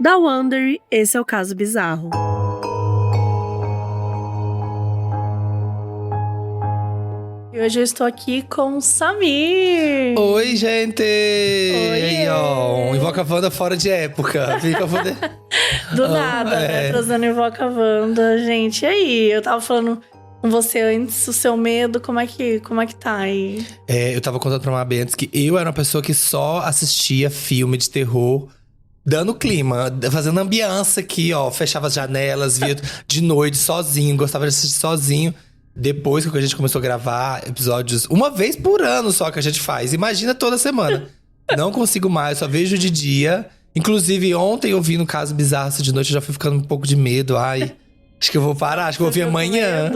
Da Wonder, esse é o Caso Bizarro. E hoje eu estou aqui com o Samir. Oi, gente! Oi! Aí, ó, Invoca Wanda fora de época. Fica poder... Do nada, né? Trazendo Invoca Wanda. Gente, e aí? Eu tava falando com você antes, o seu medo, como é que tá aí? Eu tava contando pra Mabê antes que eu era uma pessoa que só assistia filme de terror dando clima, fazendo ambiance aqui, ó. Fechava as janelas, via de noite sozinho, gostava de assistir sozinho. Depois que a gente começou a gravar episódios uma vez por ano só que a gente faz. Imagina toda semana. Não consigo mais, só vejo de dia. Inclusive, ontem eu vi no Caso Bizarro de noite, eu já fui ficando um pouco de medo. Ai, acho que eu vou parar, acho que eu vou ouvir amanhã.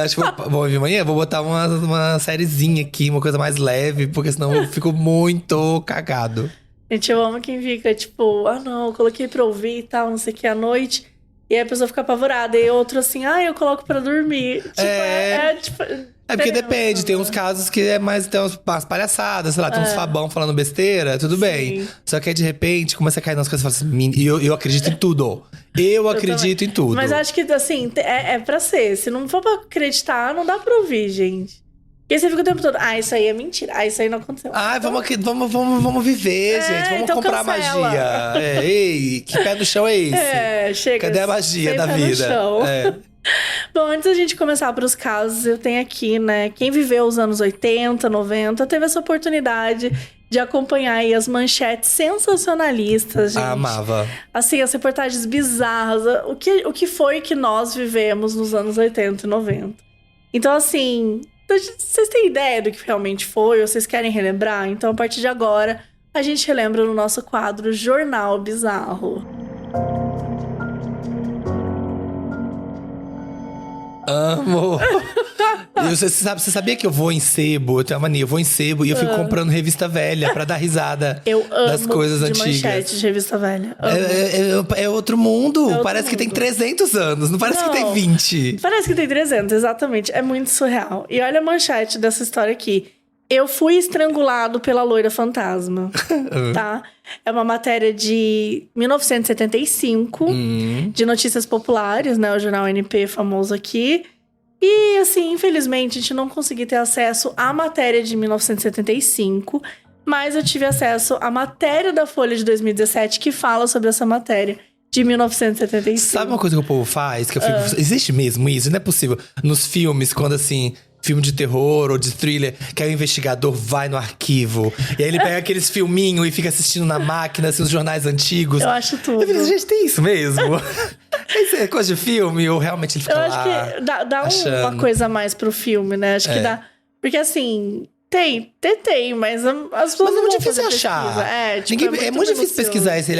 Acho que vou ouvir amanhã. Vou botar uma sériezinha aqui, uma coisa mais leve, porque senão eu fico muito cagado. Gente, eu amo quem fica tipo, não, eu coloquei pra ouvir e tal, não sei o que, à noite. E aí a pessoa fica apavorada. E outro assim, eu coloco pra dormir. Tipo, É porque depende, tem uns casos que é mais, tem umas palhaçadas, sei lá, tem uns fabão falando besteira, tudo bem. Só que aí de repente começa a cair nas coisas e fala assim, eu acredito em tudo. Eu acredito em tudo. Mas acho que assim, é pra ser. Se não for pra acreditar, não dá pra ouvir, gente. Porque você fica o tempo todo, isso aí é mentira, isso aí não aconteceu. Vamos viver, gente. Vamos então comprar cancela. Magia. Ei, que pé no chão é esse? Chega. Cadê a magia da vida? Bom, antes da gente começar pros casos, eu tenho aqui, né? Quem viveu os anos 80, 90, teve essa oportunidade de acompanhar aí as manchetes sensacionalistas, gente. Amava. Assim, as reportagens bizarras. O que foi que nós vivemos nos anos 80 e 90. Então, assim, vocês têm ideia do que realmente foi? Ou vocês querem relembrar? Então, a partir de agora, a gente relembra no nosso quadro Jornal Bizarro. Amo! Você sabia que eu vou em sebo? Eu tenho uma mania, eu vou em sebo e eu fico comprando revista velha pra dar risada das coisas antigas. Manchete de revista velha. É outro mundo. Parece que tem 300 anos, não parece que tem 20. Parece que tem 300, exatamente. É muito surreal. E olha a manchete dessa história aqui. Eu fui estrangulado pela loira fantasma, tá? É uma matéria de 1975, de Notícias Populares, né? O jornal NP famoso aqui. E, assim, infelizmente, a gente não conseguiu ter acesso à matéria de 1975, mas eu tive acesso à matéria da Folha de 2017 que fala sobre essa matéria de 1975. Sabe uma coisa que o povo faz? Que eu fico, existe mesmo isso? Não é possível. Nos filmes, quando assim... filme de terror ou de thriller, que aí o investigador vai no arquivo. E aí ele pega aqueles filminhos e fica assistindo na máquina, assim, os jornais antigos. Eu acho tudo. Eu fico, gente, tem isso mesmo? Isso é coisa de filme ou realmente ele fica lá? Eu acho que dá uma coisa a mais pro filme, né? Acho que dá. Porque assim... Tem, mas as pessoas não muito difícil achar. É muito difícil pesquisar isso.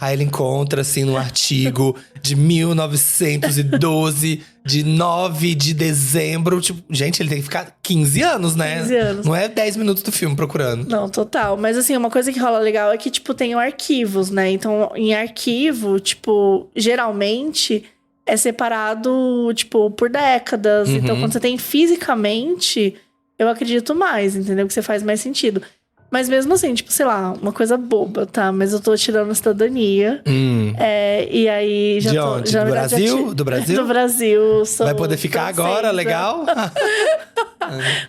Aí ele encontra, assim, no artigo de 1912, de 9 de dezembro. Tipo, gente, ele tem que ficar 15 anos, né? 15 anos. Não é 10 minutos do filme procurando. Não, total. Mas assim, uma coisa que rola legal é que, tipo, tem arquivos, né? Então, em arquivo, tipo, geralmente é separado, tipo, por décadas. Então, quando você tem fisicamente... eu acredito mais, entendeu? Que você faz mais sentido. Mas mesmo assim, tipo, sei lá, uma coisa boba, tá? Mas eu tô tirando a cidadania. E aí já de tô... onde? Já, do Brasil? Do Brasil. Vai poder ficar agora, legal?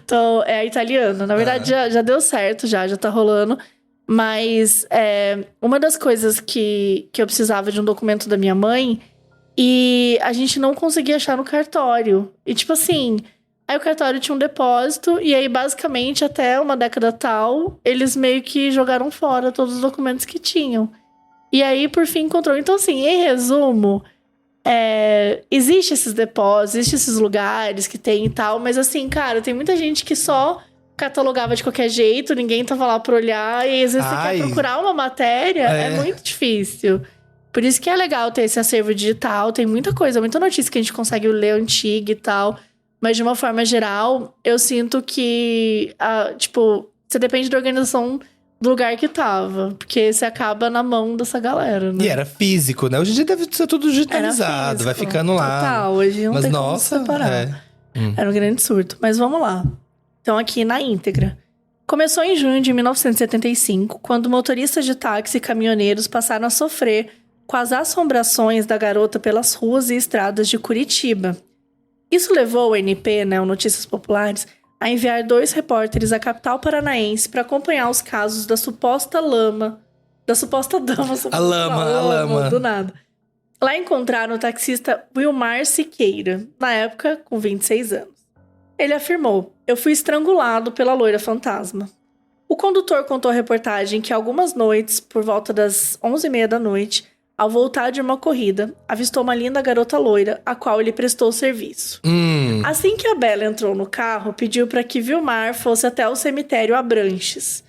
Então, é italiana. Na verdade, já deu certo, já tá rolando. Mas uma das coisas que eu precisava de um documento da minha mãe e a gente não conseguia achar no cartório. E tipo assim... aí o cartório tinha um depósito, e aí, basicamente, até uma década tal, eles meio que jogaram fora todos os documentos que tinham. E aí, por fim, encontrou. Então, assim, em resumo, existe esses depósitos, existe esses lugares que tem e tal, mas assim, cara, tem muita gente que só catalogava de qualquer jeito, ninguém tava lá pra olhar, e às vezes você quer procurar uma matéria, é muito difícil. Por isso que é legal ter esse acervo digital, tem muita coisa, muita notícia que a gente consegue ler antiga e tal. Mas, de uma forma geral, eu sinto que, você depende da organização do lugar que tava. Porque você acaba na mão dessa galera, né? E era físico, né? Hoje em dia deve ser tudo digitalizado, vai ficando lá. Total, hoje não tem como separar. Era um grande surto. Mas vamos lá. Então, aqui na íntegra. Começou em junho de 1975, quando motoristas de táxi e caminhoneiros passaram a sofrer com as assombrações da garota pelas ruas e estradas de Curitiba. Isso levou o NP, né, o Notícias Populares, a enviar 2 repórteres à capital paranaense para acompanhar os casos da suposta lama. Da suposta dama. A lama. Do nada. Lá encontraram o taxista Wilmar Siqueira, na época com 26 anos. Ele afirmou: "Eu fui estrangulado pela loira fantasma." O condutor contou à reportagem que algumas noites, por volta das 11h30 da noite, ao voltar de uma corrida, avistou uma linda garota loira, a qual ele prestou serviço. Assim que a Bela entrou no carro, pediu para que Vilmar fosse até o cemitério Abranches.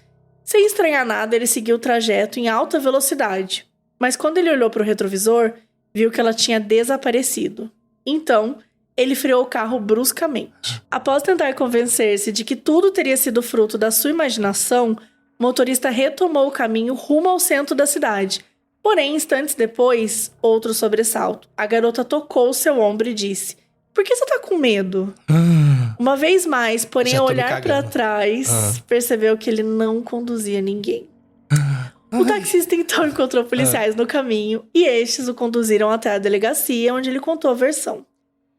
Sem estranhar nada, ele seguiu o trajeto em alta velocidade. Mas quando ele olhou para o retrovisor, viu que ela tinha desaparecido. Então, ele freou o carro bruscamente. Após tentar convencer-se de que tudo teria sido fruto da sua imaginação, o motorista retomou o caminho rumo ao centro da cidade. Porém, instantes depois, outro sobressalto. A garota tocou seu ombro e disse: "Por que você tá com medo?" Uma vez mais, porém, ao olhar para trás, percebeu que ele não conduzia ninguém. O taxista então encontrou policiais no caminho e estes o conduziram até a delegacia, onde ele contou a versão.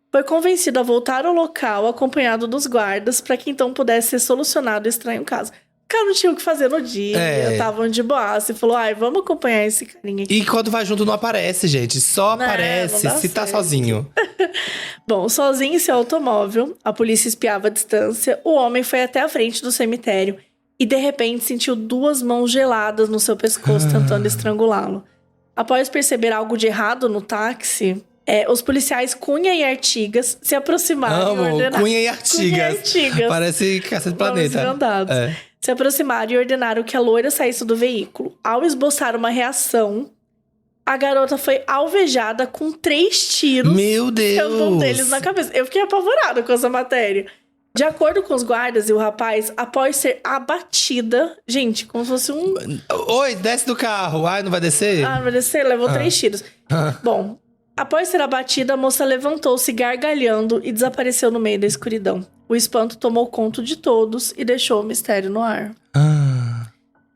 Foi convencido a voltar ao local acompanhado dos guardas para que então pudesse ser solucionado o estranho caso. O cara não tinha o que fazer no dia, estavam de boaça e falou: "Ai, vamos acompanhar esse carinha aqui." E quando vai junto não aparece, gente. Só aparece se tá sozinho. Bom, sozinho em seu automóvel, a polícia espiava à distância, o homem foi até a frente do cemitério e de repente sentiu 2 mãos geladas no seu pescoço tentando estrangulá-lo. Após perceber algo de errado no táxi, os policiais Cunha e Artigas se aproximaram e ordenaram... Cunha e Artigas. Parece Caça do Planeta. Se aproximaram e ordenaram que a loira saísse do veículo. Ao esboçar uma reação, a garota foi alvejada com 3 tiros. Meu Deus! Um deles na cabeça. Eu fiquei apavorada com essa matéria. De acordo com os guardas e o rapaz, após ser abatida... Gente, como se fosse um... Oi, desce do carro. Ai, não vai descer? Não vai descer? Levou 3 tiros. Bom, após ser abatida, a moça levantou-se gargalhando e desapareceu no meio da escuridão. O espanto tomou conta de todos e deixou o mistério no ar.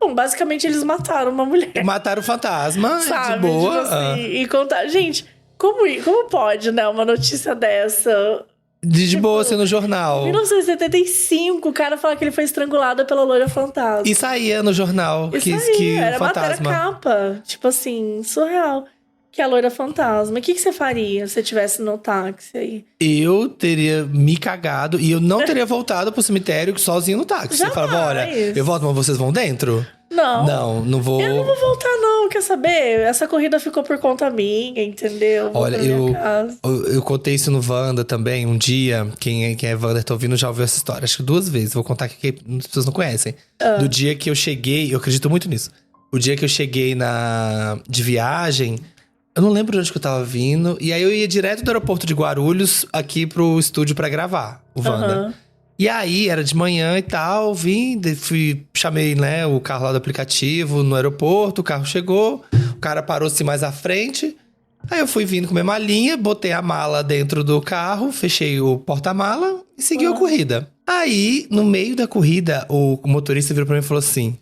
Bom, basicamente eles mataram uma mulher. Mataram o fantasma, sabe? de boa. Tipo assim, e contar... Gente, como pode, né, uma notícia dessa... De boa ser no jornal. Em 1975, o cara fala que ele foi estrangulado pela loira fantasma. E saía no jornal que era fantasma. Matéria capa. Tipo assim, surreal. Que é a loira fantasma. O que você faria se você estivesse no táxi aí? Eu teria me cagado e eu não teria voltado pro cemitério sozinho no táxi. Jamais. Eu falava, olha, eu volto, mas vocês vão dentro? Não vou. Eu não vou voltar, não. Quer saber? Essa corrida ficou por conta minha, entendeu? Olha, eu contei isso no Wanda também, um dia. Quem é Wanda, tá ouvindo, já ouviu essa história. Acho que 2 vezes. Vou contar aqui que as pessoas não conhecem. Do dia que eu cheguei, eu acredito muito nisso. O dia que eu cheguei de viagem, eu não lembro de onde que eu tava vindo. E aí eu ia direto do aeroporto de Guarulhos aqui pro estúdio pra gravar o Wanda. E aí, era de manhã e tal, chamei, né, o carro lá do aplicativo no aeroporto, o carro chegou, o cara parou-se mais à frente. Aí eu fui vindo com minha malinha, botei a mala dentro do carro, fechei o porta-mala e segui a corrida. Aí, no meio da corrida, o motorista virou pra mim e falou assim: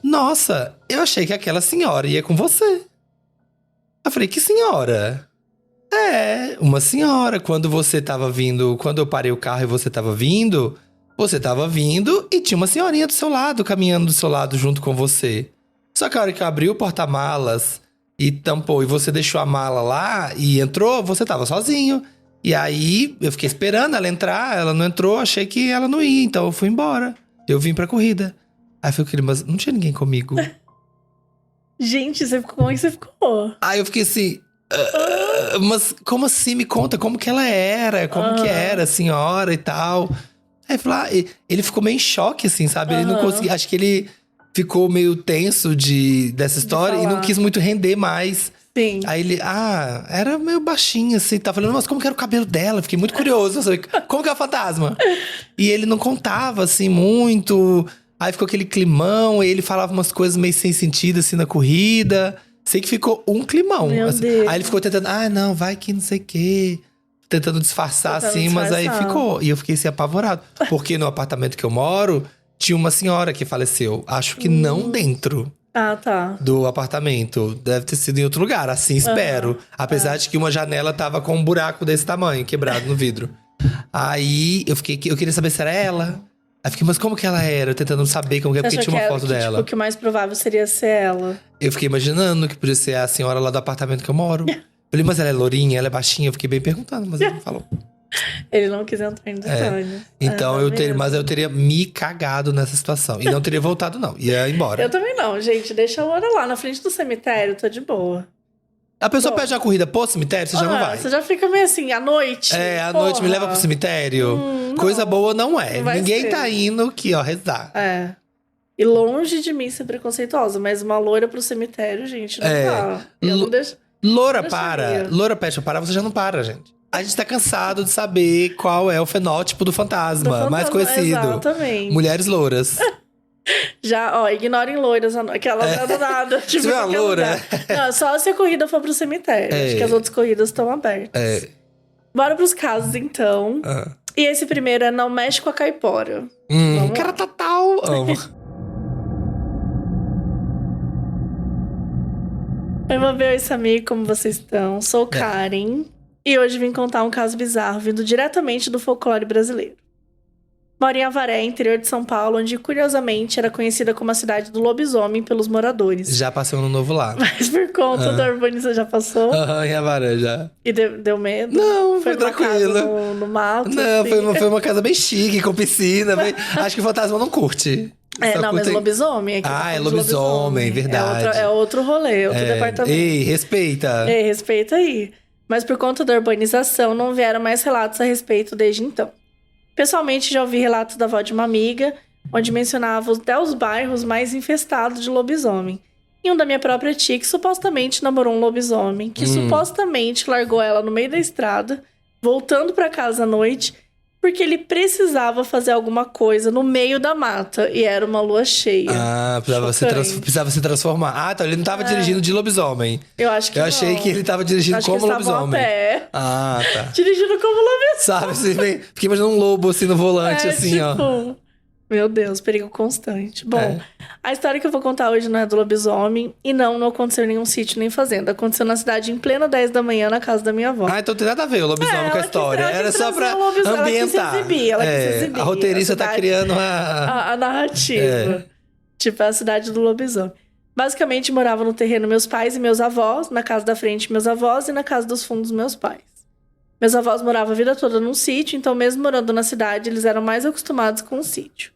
"Nossa, eu achei que aquela senhora ia com você." Eu falei: "Que senhora?" Uma senhora, quando eu parei o carro e você tava vindo e tinha uma senhorinha do seu lado, caminhando do seu lado junto com você. Só que a hora que eu abri o porta-malas e tampou, e você deixou a mala lá e entrou, você tava sozinho. E aí, eu fiquei esperando ela entrar, ela não entrou, achei que ela não ia, então eu fui embora. Eu vim pra corrida. Aí eu fiquei, mas não tinha ninguém comigo. Gente, como é que você ficou? Aí eu fiquei assim... mas como assim? Me conta como que ela era, como que era a senhora e tal. Aí ele ficou meio em choque, assim, sabe? Ele não conseguia, acho que ele ficou meio tenso dessa história e não quis muito render mais. Sim. Aí ele, era meio baixinho, assim, tá falando, mas como que era o cabelo dela? Fiquei muito curioso, sabe? Como que é o fantasma? E ele não contava, assim, muito. Aí ficou aquele climão, e ele falava umas coisas meio sem sentido, assim, na corrida. Sei que ficou um climão. Meu assim. Deus. Aí ele ficou tentando, não, vai que não sei o quê. Tentando disfarçar, mas aí ficou. E eu fiquei assim, apavorado. Porque no apartamento que eu moro, tinha uma senhora que faleceu. Acho que não dentro. Ah, tá. do apartamento. Deve ter sido em outro lugar, assim espero. Apesar de que uma janela tava com um buraco desse tamanho, quebrado no vidro. Aí eu queria saber se era ela. Aí fiquei, mas como que ela era? Eu tentando saber como que é, porque tinha uma foto dela. Tipo, que o mais provável seria ser ela. Eu fiquei imaginando que podia ser a senhora lá do apartamento que eu moro. Falei, mas ela é lourinha, ela é baixinha? Eu fiquei bem perguntando, mas ele não falou. Ele não quis entrar em detalhe. Então mas eu teria me cagado nessa situação. E não teria voltado, não. Ia embora. Eu também não, gente. Deixa a Laura lá na frente do cemitério, tô de boa. A pessoa pede uma corrida pro cemitério, você já não vai. Você já fica meio assim, à noite. À noite me leva pro cemitério. Coisa boa não é. Ninguém tá indo aqui, ó, rezar. E longe de mim ser preconceituosa, mas uma loira pro cemitério, gente, não dá. Eu não deixo. Loura para. Loura pede pra parar, você já não para, gente. A gente tá cansado de saber qual é o fenótipo do fantasma, mais conhecido. Exatamente. Mulheres louras. Já, ó, ignorem loiras, aquela nada, nada. Tipo, você vê uma loura? Não, só se a corrida for pro cemitério. Acho que as outras corridas estão abertas. Bora pros casos, então. E esse primeiro é Não Mexe com a Caipora. Cara total. Amo. Oi, meu bem, oi, Samir, como vocês estão? Sou Karen. E hoje vim contar um caso bizarro vindo diretamente do folclore brasileiro. Moro em Avaré, interior de São Paulo, onde curiosamente era conhecida como a cidade do lobisomem pelos moradores. Já passei ano novo lá. Mas por conta da urbanização, já passou? Em Avaré, já. E deu medo? Não, foi tranquilo. No mato? Não, assim. foi uma casa bem chique, com piscina. Acho que o fantasma não curte. Mas lobisomem. É lobisomem, verdade. É outro rolê, outro departamento. Ei, respeita. Respeita aí. Mas por conta da urbanização, não vieram mais relatos a respeito desde então. Pessoalmente, já ouvi relatos da avó de uma amiga, onde mencionava até os bairros mais infestados de lobisomem. E um da minha própria tia, que supostamente namorou um lobisomem, que supostamente largou ela no meio da estrada, voltando pra casa à noite, porque ele precisava fazer alguma coisa no meio da mata. E era uma lua cheia. Precisava se transformar. Então ele não tava dirigindo de lobisomem. Eu acho que Eu achei que ele tava dirigindo como lobisomem. A pé. Tá. Dirigindo como lobisomem. Sabe, assim, fiquei imaginando um lobo assim no volante, assim, ó. Meu Deus, perigo constante. Bom, a história que eu vou contar hoje não é do lobisomem. E não aconteceu em nenhum sítio nem fazenda. Aconteceu na cidade em plena 10 da manhã, na casa da minha avó. Então tem nada a ver o lobisomem com a história. Era só pra ambientar. Ela quis exibir. A roteirista tá criando a narrativa. Tipo, a cidade do lobisomem. Basicamente, morava no terreno meus pais e meus avós, na casa da frente meus avós e na casa dos fundos meus pais. Meus avós moravam a vida toda num sítio, então mesmo morando na cidade, eles eram mais acostumados com o sítio.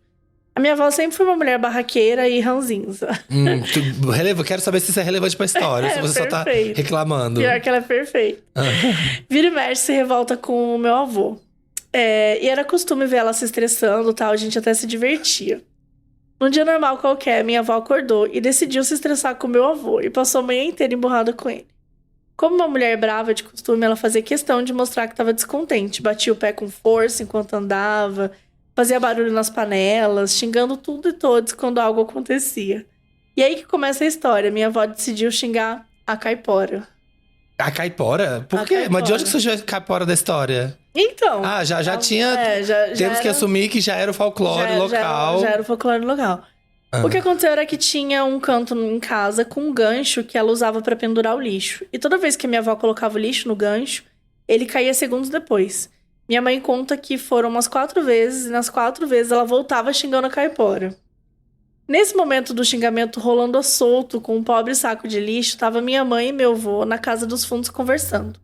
A minha avó sempre foi uma mulher barraqueira e ranzinza. Quero saber se isso é relevante pra história, se você só tá reclamando. Pior que ela é perfeita. Vira e mexe se revolta com o meu avô. E era costume ver ela se estressando e tal, a gente até se divertia. Num dia normal qualquer, minha avó acordou e decidiu se estressar com o meu avô e passou a manhã inteira emburrada com ele. Como uma mulher brava de costume, ela fazia questão de mostrar que estava descontente. Batia o pé com força enquanto andava, fazia barulho nas panelas, xingando tudo e todos quando algo acontecia. E aí que começa a história. Minha avó decidiu xingar a caipora. A caipora? Por quê? Mas de onde que surgiu a caipora da história? Então... já tinha... Temos que assumir que já era o folclore local. Já era o folclore local. O que aconteceu era que tinha um canto em casa com um gancho que ela usava pra pendurar o lixo. E toda vez que a minha avó colocava o lixo no gancho, ele caía segundos depois. Minha mãe conta que foram umas 4 vezes, e nas 4 vezes ela voltava xingando a caipora. Nesse momento do xingamento rolando a solto com um pobre saco de lixo, estava minha mãe e meu avô na casa dos fundos conversando.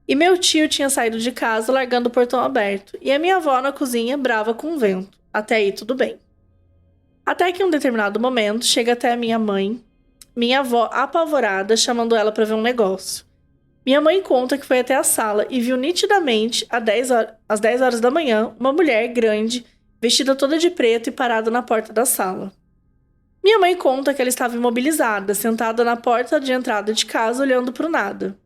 E meu tio tinha saído de casa largando o portão aberto, e a minha avó na cozinha brava com o vento. Até aí tudo bem. Até que em um determinado momento, chega até a minha mãe, minha avó apavorada, chamando ela para ver um negócio. Minha mãe conta que foi até a sala e viu nitidamente, às 10 horas da manhã, uma mulher grande, vestida toda de preto e parada na porta da sala. Minha mãe conta que ela estava imobilizada, sentada na porta de entrada de casa, olhando para o nada.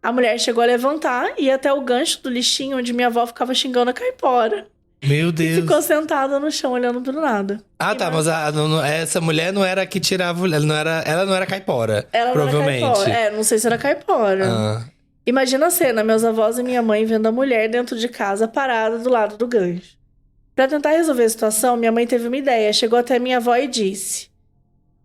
A mulher chegou a levantar e ir até o gancho do lixinho onde minha avó ficava xingando a caipora. Meu Deus. E ficou sentada no chão, olhando pro nada. Mas essa mulher não era a que tirava... Ela não era caipora, ela provavelmente. Não era caipora. Não sei se era caipora. Imagina a cena, meus avós e minha mãe vendo a mulher dentro de casa, parada do lado do gancho. Pra tentar resolver a situação, minha mãe teve uma ideia. Chegou até minha avó e disse: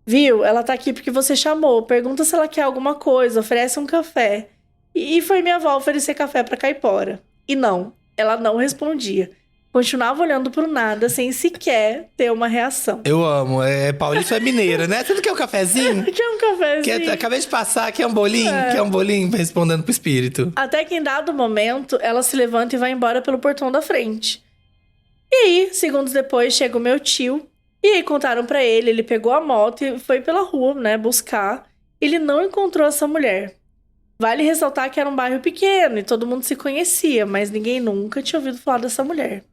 Viu? Ela tá aqui porque você chamou. Pergunta se ela quer alguma coisa, oferece um café. E foi minha avó oferecer café pra Caipora. E não, ela não respondia. Continuava olhando pro nada, sem sequer ter uma reação. Eu amo. Paulista é mineira, né? Você não quer um cafezinho? Quer um cafezinho? Acabei de passar, quer um bolinho? Quer um bolinho? Respondendo pro espírito. Até que em dado momento, ela se levanta e vai embora pelo portão da frente. E aí, segundos depois, chega o meu tio. E aí contaram pra ele, ele pegou a moto e foi pela rua, né, buscar. Ele não encontrou essa mulher. Vale ressaltar que era um bairro pequeno e todo mundo se conhecia, mas ninguém nunca tinha ouvido falar dessa mulher.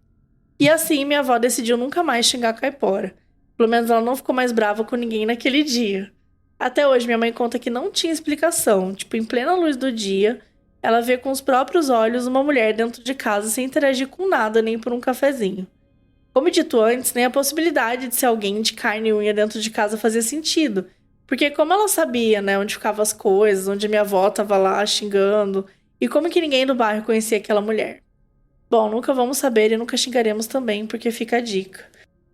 E assim, minha avó decidiu nunca mais xingar a Caipora. Pelo menos ela não ficou mais brava com ninguém naquele dia. Até hoje, minha mãe conta que não tinha explicação. Tipo, em plena luz do dia, ela vê com os próprios olhos uma mulher dentro de casa sem interagir com nada, nem por um cafezinho. Como dito antes, nem a possibilidade de ser alguém de carne e unha dentro de casa fazia sentido. Porque como ela sabia, né, onde ficavam as coisas, onde minha avó tava lá xingando, e como que ninguém do bairro conhecia aquela mulher? Bom, nunca vamos saber e nunca xingaremos também, porque fica a dica.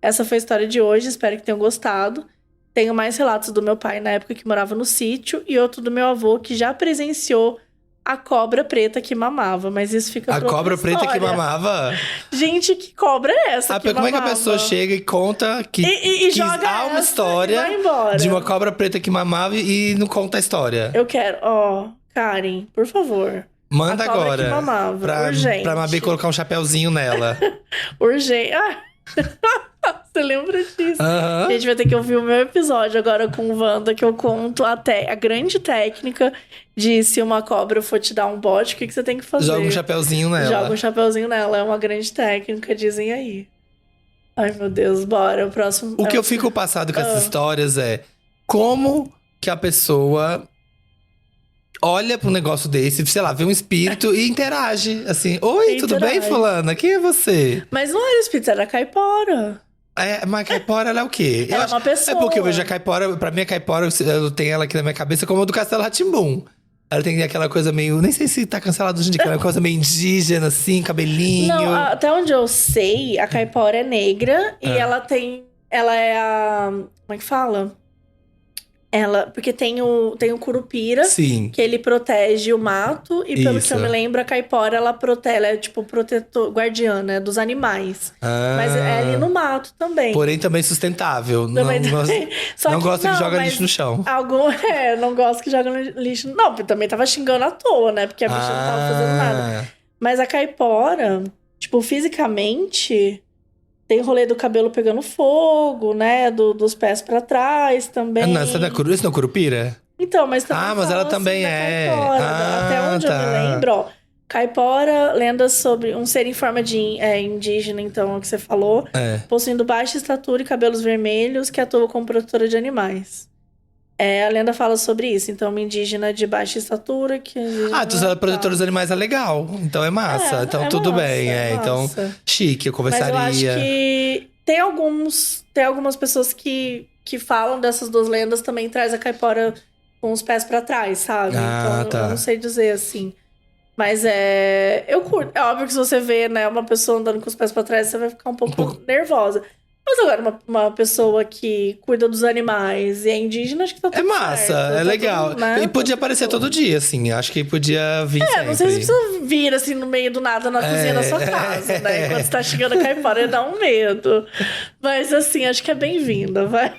Essa foi a história de hoje, espero que tenham gostado. Tenho mais relatos do meu pai na época que morava no sítio e outro do meu avô que já presenciou a cobra preta que mamava, mas isso fica pra A cobra outra preta que história. mamava? Gente, que cobra é essa que Como é que a mamava? pessoa chega e conta que E joga há uma essa história e vai embora. de uma cobra preta que mamava e não conta a história? Eu quero, Karen, por favor. Manda a cobra agora. que mamava, urgente. Pra Mabê colocar um chapéuzinho nela. Urgente. Você lembra disso? A gente vai ter que ouvir o meu episódio agora com o Wanda, que eu conto até a grande técnica de se uma cobra for te dar um bote, o que você tem que fazer. Joga um chapéuzinho nela. Joga um chapéuzinho nela. É uma grande técnica, dizem aí. Ai, meu Deus, bora. O próximo... O que eu fico passado com essas histórias é... Como que a pessoa olha pra um negócio desse, sei lá, vê um espírito e interage. Assim, oi, tudo bem, fulana? Quem é você? Mas não era espírito, era caipora. Mas a caipora, ela é o quê? Ela é uma pessoa. É porque eu vejo a caipora… Pra mim, a caipora, eu tenho ela aqui na minha cabeça como a do Castelo Rá-Tim-Bum. Ela tem aquela coisa meio… Nem sei se tá cancelado hoje em dia. Aquela coisa meio indígena, assim, cabelinho. Não, até onde eu sei, a caipora é negra. E ela tem… Ela é a… Como é que fala? Porque tem o Curupira, Sim. que ele protege o mato. E pelo que eu me lembro, a caipora, ela é tipo protetor, guardiã, né, dos animais. Mas é ali no mato também. Porém, também sustentável. Também não gosta que joga lixo no chão. Não gosta que joga lixo. Não, porque também tava xingando à toa, né? Porque a bicha não tava fazendo nada. Mas a caipora, tipo, fisicamente… Tem rolê do cabelo pegando fogo, né? Dos pés pra trás também. Não, isso não é Curupira? Então, mas também mas ela assim também da é. Caipora, até onde eu me lembro, ó. Caipora, lendas sobre um ser em forma de indígena, então, é o que você falou. Possuindo baixa estatura e cabelos vermelhos, que atua como protetora de animais. A lenda fala sobre isso. Então, uma indígena de baixa estatura que… então ela é protetora dos animais, é legal. Então é massa. Então tudo massa, bem. Então, chique, eu conversaria. Mas eu acho que tem algumas pessoas que falam dessas duas lendas, também traz a caipora com os pés pra trás, sabe? Então, eu não sei dizer assim. Mas eu curto. É óbvio que se você vê, né, uma pessoa andando com os pés pra trás, você vai ficar um pouco nervosa. Mas agora, uma pessoa que cuida dos animais e é indígena, acho que tá tudo certo. É massa, legal. Tudo, né? E podia aparecer todo dia, assim. Acho que podia vir sempre. Não sei se precisa vir, assim, no meio do nada na cozinha da sua casa, né? Enquanto você tá chegando a caipora, dá um medo. Mas, assim, acho que é bem-vinda, vai.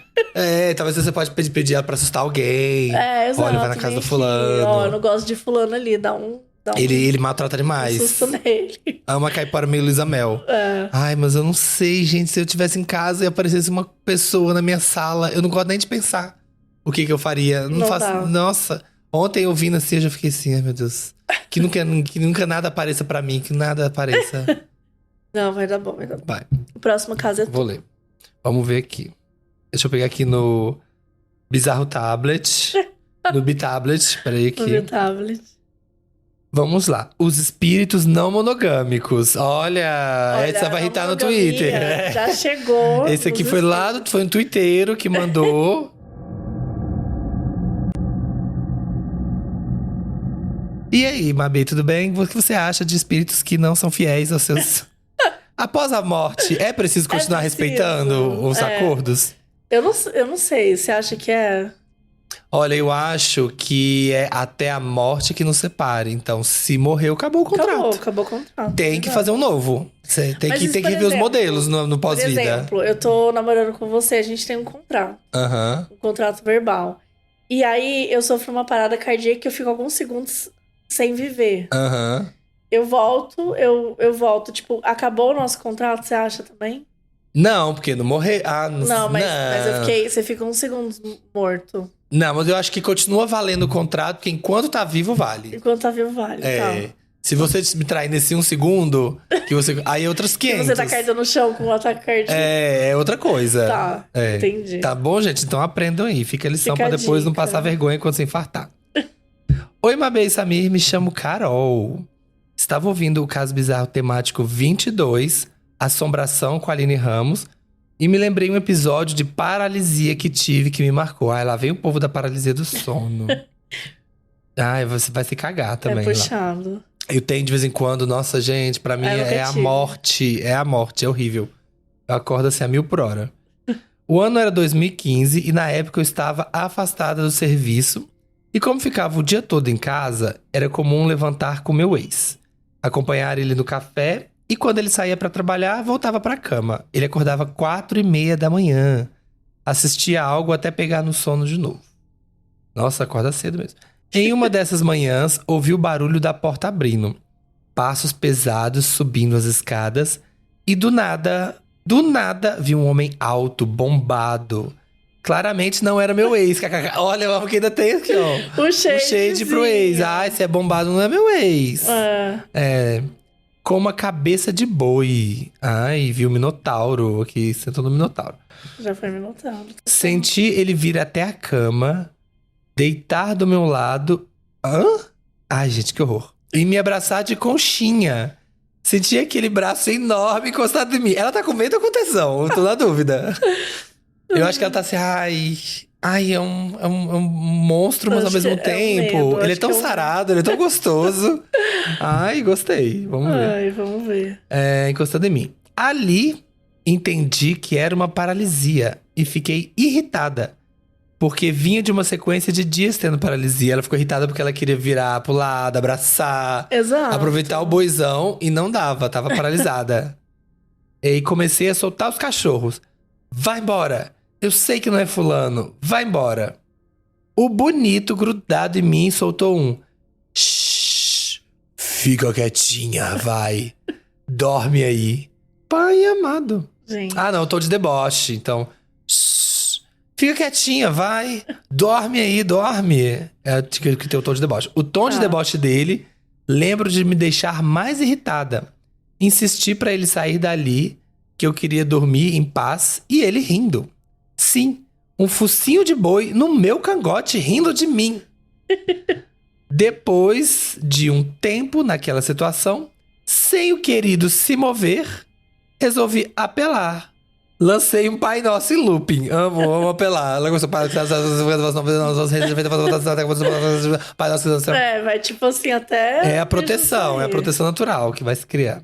Talvez você pode pedir ela pra assustar alguém. Exato. Olha, vai na casa do fulano. Eu não gosto de fulano ali, dá um… Ele maltrata demais. Susto nele. É uma caipora meio Luísa Mel. Ai, mas eu não sei, gente. Se eu estivesse em casa e aparecesse uma pessoa na minha sala, eu não gosto nem de pensar o que eu faria. Não faço. Dá. Nossa, ontem eu vindo assim, eu já fiquei assim, ai meu Deus. Que nunca nada apareça pra mim, que nada apareça. Não, vai dar bom, vai dar bom. Vai. O próximo caso é Vou ler. Vamos ver aqui. Deixa eu pegar aqui no Bizarro Tablet. No Bitablet. Peraí aqui. No Bitablet. Vamos lá. Os espíritos não monogâmicos. Olha essa vai irritar no Twitter. Já chegou. Esse aqui foi um twitteiro que mandou. E aí, Mabê, tudo bem? O que você acha de espíritos que não são fiéis aos seus… Após a morte, é preciso continuar respeitando os acordos? Eu não sei, você acha que é? Olha, eu acho que é até a morte que nos separe. Então, se morreu, acabou o contrato. Acabou o contrato. Tem que fazer um novo. Você tem Mas que, isso, tem que por rever os exemplo, modelos no Por pós-vida. exemplo, eu tô namorando com você, a gente tem um contrato. Aham. Um contrato verbal. E aí, eu sofro uma parada cardíaca que eu fico alguns segundos sem viver. Aham. Eu volto, tipo, acabou o nosso contrato, você acha também? Não, porque não morreu. Ah, Não, mas eu fiquei, você fica uns segundos morto. Não, mas eu acho que continua valendo o contrato, porque enquanto tá vivo, vale. Enquanto tá vivo, vale. É. Tá. Se você me trair nesse um segundo, que você. Aí é outras Se 500. você tá caído no chão com um ataque cardíaco. É outra coisa. Tá, É. entendi. Tá bom, gente? Então aprendam aí. Fica a lição Fica pra a depois não dica. passar vergonha quando você infartar. Oi, Mabê e Samir, me chamo Carol. Estava ouvindo o Caso Bizarro temático 22, Assombração com a Aline Ramos, e me lembrei um episódio de paralisia que tive que me marcou. Ai, lá vem o povo da paralisia do sono. Ai, você vai se cagar também. É lá. puxado. Eu tenho de vez em quando, nossa, gente, pra mim Eu nunca é a tive. morte. É a morte, é horrível. Eu acordo assim a 1000 por hora. O ano era 2015 e na época eu estava afastada do serviço. E como ficava o dia todo em casa, era comum levantar com meu ex. Acompanhar ele no café e quando ele saía pra trabalhar, voltava pra cama. Ele acordava 4h30 da manhã. Assistia algo até pegar no sono de novo. Nossa, acorda cedo mesmo. Em uma dessas manhãs, ouvi o barulho da porta abrindo. Passos pesados subindo as escadas. E do nada, vi um homem alto, bombado. Claramente não era meu ex. Olha, eu amo que ainda tem aqui, ó. O Um shade pro ex. Ai, se é bombado, não é meu ex. É. Com uma cabeça de boi. Ai, vi o Minotauro aqui, sentou no Minotauro. Já foi me notando. Senti ele vir até a cama, deitar do meu lado. Hã? Ai, gente, que horror. E me abraçar de conchinha. Senti aquele braço enorme encostado em mim. Ela tá com medo ou com tesão? Eu tô na dúvida. Eu acho que ela tá assim, ai, é um monstro, mas ao Acho mesmo que é um tempo. medo, Ele é acho tão que é um- sarado, ele é tão gostoso. Ai, gostei. Vamos ver. Ai, vamos ver. Encostando em mim. Ali, entendi que era uma paralisia e fiquei irritada. Porque vinha de uma sequência de dias tendo paralisia. Ela ficou irritada porque ela queria virar pro lado, abraçar, Exato. aproveitar o boizão e não dava, tava paralisada. E comecei a soltar os cachorros. Vai embora! Eu sei que não é fulano. Vai embora! O bonito, grudado em mim, soltou um. Shhh! Fica quietinha, vai. Dorme aí. Pai amado. Gente. Ah, não, eu tô de deboche, então. Shhh, fica quietinha, vai. Dorme aí, dorme. É que tem o tom de deboche. O tom de deboche dele, lembro de me deixar mais irritada. Insisti pra ele sair dali, que eu queria dormir em paz, e ele rindo. Sim, um focinho de boi no meu cangote rindo de mim. Depois de um tempo naquela situação, sem o querido se mover, resolvi apelar. Lancei um Pai Nosso em looping. Amo apelar. Ela gostou. Pai Nosso. Vai tipo assim até... É a proteção natural que vai se criar.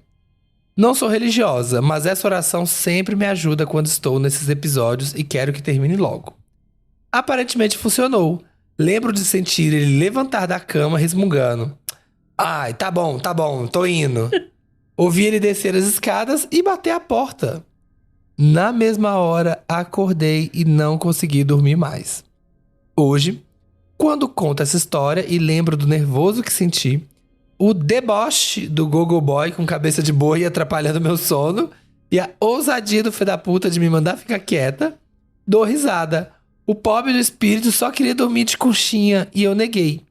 Não sou religiosa, mas essa oração sempre me ajuda quando estou nesses episódios e quero que termine logo. Aparentemente funcionou. Lembro de sentir ele levantar da cama resmungando. Ai, tá bom, tô indo. Ouvi ele descer as escadas e bater a porta. Na mesma hora, acordei e não consegui dormir mais. Hoje, quando conto essa história e lembro do nervoso que senti, o deboche do Gogo Boy com cabeça de boi atrapalhando meu sono e a ousadia do filho da puta de me mandar ficar quieta, dou risada. O pobre do espírito só queria dormir de conchinha e eu neguei.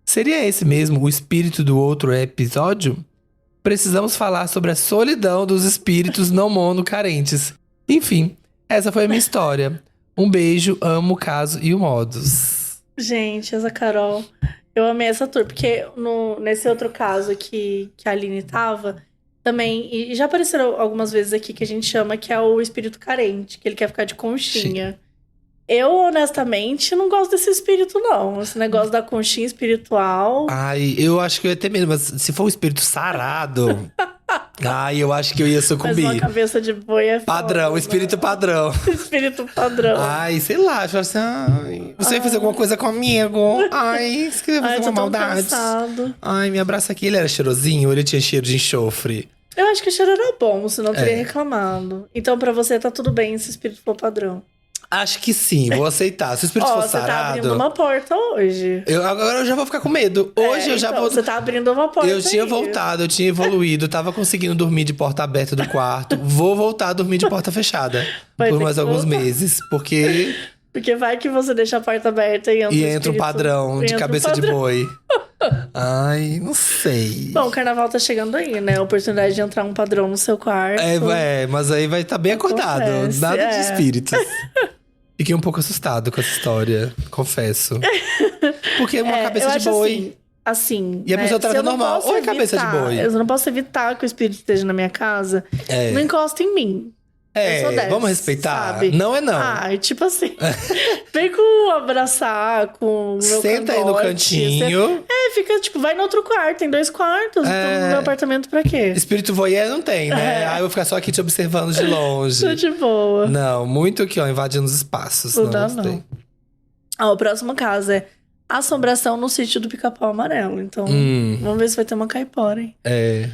Seria esse mesmo o espírito do outro episódio? Precisamos falar sobre a solidão dos espíritos não monocarentes. Enfim, essa foi a minha história. Um beijo, amo o caso e o modus. Gente, essa Carol... Eu amei essa tour, porque nesse outro caso que a Aline tava, também... E já apareceram algumas vezes aqui que a gente chama que é o espírito carente, que ele quer ficar de conchinha. Sim. Eu, honestamente, não gosto desse espírito, não. Esse negócio da conchinha espiritual... Ai, eu acho que eu ia ter medo, mas se for um espírito sarado... Ai, eu acho que eu ia Mas uma sucumbir. cabeça de boi é Padrão, foda, espírito padrão. né? Espírito padrão. Ai, sei lá, eu falo assim, ai, você ia fazer alguma coisa comigo? Ai, você ia fazer Ai, tô uma tão maldade. cansado. Ai, me abraça aqui. Ele era cheirosinho ou ele tinha cheiro de enxofre? Eu acho que o cheiro era bom, senão eu teria reclamado. Então, pra você, tá tudo bem se o espírito for padrão. Acho que sim, vou aceitar. Se o espírito Ó, for você tá abrindo sarado… uma porta hoje. Agora eu já vou ficar com medo. Hoje eu já então, vou… Você tá abrindo uma porta Eu tinha aí. voltado, eu tinha evoluído, tava conseguindo dormir de porta aberta do quarto. Vou voltar a dormir de porta fechada Vai por ter mais que alguns voltar. meses, porque Porque vai que você deixa a porta aberta e entra, e o entra um espírito- padrão de entra um cabeça de padrão. boi. Ai, não sei. Bom, o carnaval tá chegando aí, né? A oportunidade de entrar um padrão no seu quarto. Mas aí vai estar bem acordado, Acontece, nada de é. espíritos. Fiquei um pouco assustado com essa história, confesso. Porque é uma cabeça eu de acho boi. assim, E a né, pessoa se trata eu não normal. posso Oi, cabeça de boi. Eu não posso evitar que o espírito esteja na minha casa. É. Não encosta em mim. Eu sou dessas, Vamos respeitar? sabe? Não é não. Ah, tipo assim. Vem com abraçar, com o meu Senta aí no cangote, cantinho. fica, tipo, vai no outro quarto, tem 2 quartos. Então, no meu apartamento pra quê? Espírito voyeur não tem, né? Aí eu vou ficar só aqui te observando de longe. Tô de boa. Não, muito aqui, ó, invadindo os espaços. Não dá, gostei. não. Ó, o próximo caso é assombração no sítio do Pica-Pau Amarelo. Então, vamos ver se vai ter uma caipora, hein? É.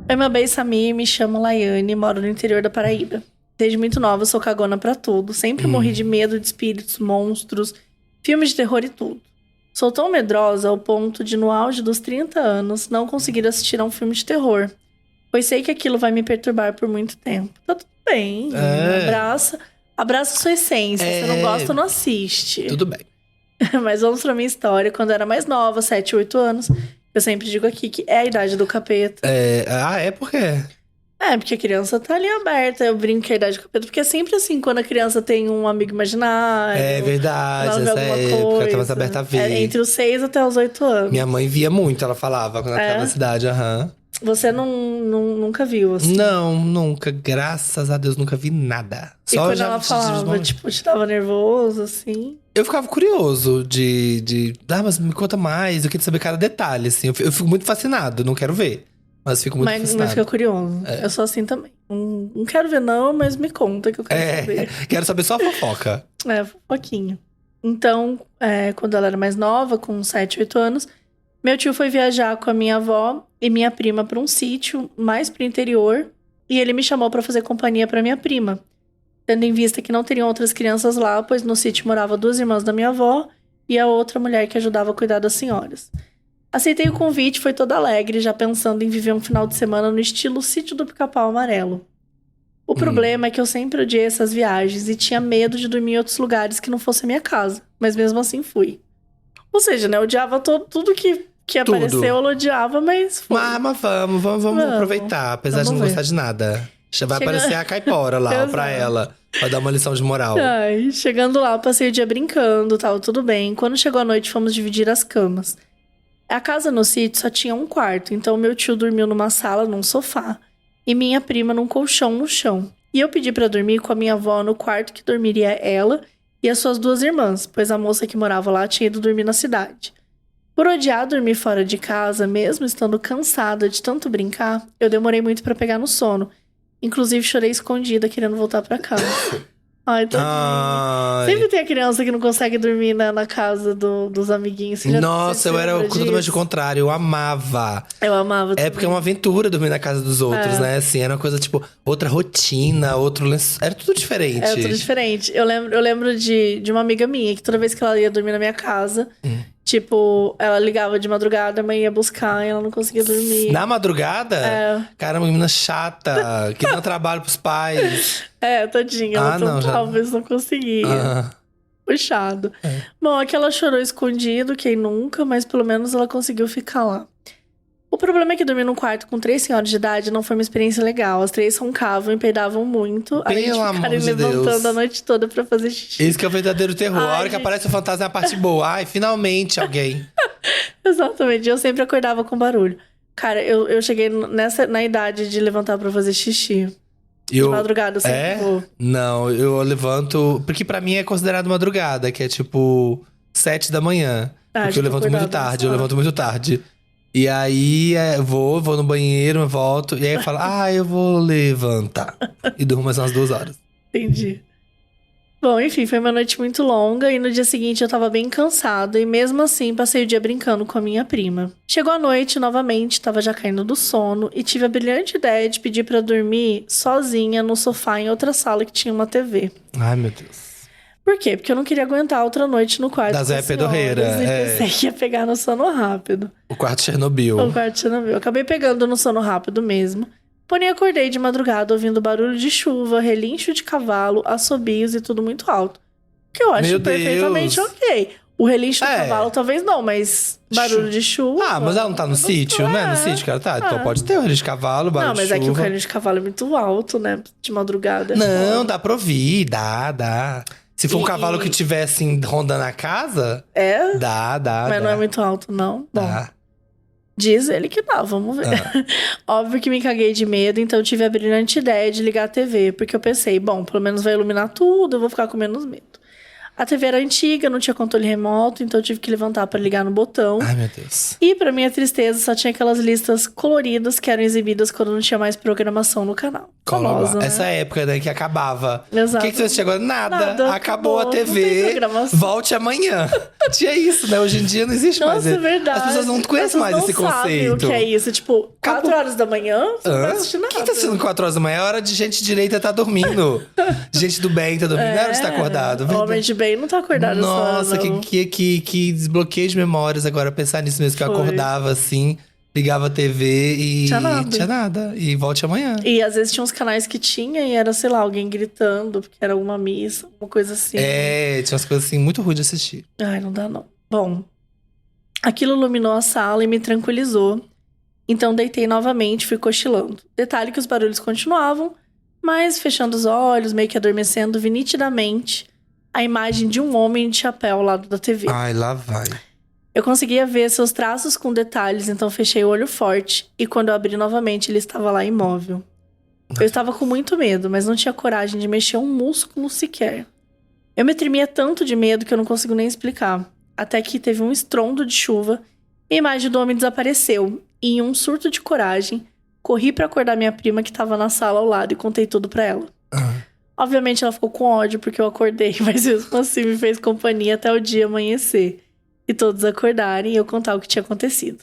Oi, meu bem, Samir, me chamo Laiane, moro no interior da Paraíba. Desde muito nova, sou cagona pra tudo. Sempre morri de medo de espíritos, monstros, filmes de terror e tudo. Sou tão medrosa ao ponto de, no auge dos 30 anos, não conseguir assistir a um filme de terror. Pois sei que aquilo vai me perturbar por muito tempo. Tá tudo bem, abraça sua essência. Se não gosta, não assiste. Tudo bem. Mas vamos pra minha história. Quando eu era mais nova, 7, 8 anos, eu sempre digo aqui que é a idade do capeta. É por quê? Porque a criança tá ali aberta. Eu brinco que é a idade do capeta. Porque é sempre assim, quando a criança tem um amigo imaginário. É verdade, ela vê essa alguma época coisa. tá mais aberta a ver. É entre os 6 até os 8 anos. Minha mãe via muito, ela falava, quando ela tava na cidade, Você nunca viu, assim? Não, nunca. Graças a Deus, nunca vi nada. E quando ela falava, tipo, te dava nervoso, assim? Eu ficava curioso de… mas me conta mais, eu queria saber cada detalhe, assim. Eu fico muito fascinado, não quero ver. Mas fico muito fascinado. Mas fica curioso. Eu sou assim também. Não quero ver não, mas me conta que eu quero saber. Quero saber só a fofoca. Fofoquinha. Então, quando ela era mais nova, com 7, 8 anos, meu tio foi viajar com a minha avó e minha prima para um sítio mais pro interior. E ele me chamou para fazer companhia para minha prima. Tendo em vista que não teriam outras crianças lá, pois no sítio moravam 2 irmãs da minha avó e a outra mulher que ajudava a cuidar das senhoras. Aceitei o convite, foi toda alegre, já pensando em viver um final de semana no estilo Sítio do Pica-Pau Amarelo. O problema é que eu sempre odiei essas viagens e tinha medo de dormir em outros lugares que não fosse a minha casa. Mas mesmo assim fui. Ou seja, né, eu odiava tudo que apareceu, eu odiava, mas foi. Mas vamos aproveitar, apesar de não gostar de nada. Já vai aparecer a caipora lá pra ela, pra dar uma lição de moral. Ai, chegando lá, passei o dia brincando, tal, tudo bem. Quando chegou a noite, fomos dividir as camas. A casa no sítio só tinha um quarto, então meu tio dormiu numa sala, num sofá, e minha prima num colchão no chão. E eu pedi pra dormir com a minha avó no quarto que dormiria ela e as suas 2 irmãs, pois a moça que morava lá tinha ido dormir na cidade. Por odiar dormir fora de casa, mesmo estando cansada de tanto brincar, eu demorei muito pra pegar no sono. Inclusive, chorei escondida, querendo voltar pra casa. Ai, tadinha. Sempre tem a criança que não consegue dormir na casa dos amiguinhos. Nossa, eu era totalmente o contrário. Eu amava. Eu amava também. Porque é uma aventura dormir na casa dos outros, né? Assim, era uma coisa, tipo, outra rotina, outro lençol. Era tudo diferente. Era tudo diferente. Eu lembro de uma amiga minha, que toda vez que ela ia dormir na minha casa… Tipo, ela ligava de madrugada, a mãe ia buscar e ela não conseguia dormir. Na madrugada? Caramba, menina chata, que dá trabalho pros pais. Tadinha, ela talvez não conseguia. Puxado. Bom, aqui ela chorou escondido, quem nunca, mas pelo menos ela conseguiu ficar lá. O problema é que dormir num quarto com 3 senhoras de idade não foi uma experiência legal. As 3 roncavam e peidavam muito. Além de ficarem levantando a noite toda pra fazer xixi. Isso que é o verdadeiro terror. A hora que aparece o fantasma é a parte boa. Ai, finalmente alguém. Exatamente. Eu sempre acordava com barulho. Cara, eu cheguei na idade de levantar pra fazer xixi. De madrugada, eu sempre vou. Não, eu levanto… Porque pra mim é considerado madrugada, que é tipo 7 da manhã. Porque eu levanto muito tarde, eu levanto muito tarde. E aí, vou no banheiro, volto. E aí eu falo, eu vou levantar. E durmo mais umas 2 horas. Entendi. Bom, enfim, foi uma noite muito longa e no dia seguinte eu tava bem cansada e mesmo assim passei o dia brincando com a minha prima. Chegou a noite, novamente, tava já caindo do sono e tive a brilhante ideia de pedir pra dormir sozinha no sofá em outra sala que tinha uma TV. Ai, meu Deus. Por quê? Porque eu não queria aguentar outra noite no quarto Da Zé Pedorreira, e pensei que ia pegar no sono rápido. O quarto Chernobyl. O quarto Chernobyl. Eu acabei pegando no sono rápido mesmo. Porém, acordei de madrugada ouvindo barulho de chuva, relincho de cavalo, assobios e tudo muito alto. Que eu acho perfeitamente ok. O relincho do cavalo talvez não, mas barulho de chuva... mas ela não tá no sítio, né? No sítio que ela tá. Então pode ter o relincho de cavalo, barulho de chuva. Não, mas é que o relincho de cavalo é muito alto, né? De madrugada. Não, dá pra ouvir, dá. Se for um cavalo que estiver assim, rondando a casa... Dá. Mas não é muito alto, não? Dá. Bom. Diz ele que dá, vamos ver. Óbvio que me caguei de medo, então tive a brilhante ideia de ligar a TV. Porque eu pensei, bom, pelo menos vai iluminar tudo, eu vou ficar com menos medo. A TV era antiga, não tinha controle remoto, então eu tive que levantar pra ligar no botão. Ai, meu Deus. E pra minha tristeza, só tinha aquelas listas coloridas que eram exibidas quando não tinha mais programação no canal. Famosa, né? Essa época, né, que acabava. Exato. O que você assistiu agora? Nada. Acabou a TV. Volte amanhã. Tinha isso, né? Hoje em dia não existe mais. Nossa, é verdade. As pessoas não conhecem mais esse conceito. Sabem o que é isso. Tipo, 4 horas da manhã, você não vai assistir nada. Quem tá assistindo 4 horas da manhã? É hora de gente direita tá dormindo. Gente do bem tá dormindo. Não é hora de estar acordado. Homem de bem não tá acordado. Nossa, que desbloqueio de memórias agora. Pensar nisso mesmo. Que eu acordava assim, ligava a TV e… Tinha nada. E volte amanhã. E às vezes tinha uns canais que tinha e era, sei lá, alguém gritando. Porque era alguma missa, alguma coisa assim. Tinha umas coisas assim muito ruins de assistir. Ai, não dá não. Bom, aquilo iluminou a sala e me tranquilizou. Então deitei novamente, fui cochilando. Detalhe que os barulhos continuavam, mas fechando os olhos, meio que adormecendo, vi nitidamente a imagem de um homem de chapéu ao lado da TV. Ai, lá vai. Eu conseguia ver seus traços com detalhes, então fechei o olho forte. E quando eu abri novamente, ele estava lá imóvel. Eu estava com muito medo, mas não tinha coragem de mexer um músculo sequer. Eu me tremia tanto de medo que eu não consigo nem explicar. Até que teve um estrondo de chuva e a imagem do homem desapareceu. E em um surto de coragem, corri pra acordar minha prima que estava na sala ao lado e contei tudo pra ela. Obviamente ela ficou com ódio porque eu acordei, mas mesmo assim me fez companhia até o dia amanhecer. E todos acordarem e eu contar o que tinha acontecido.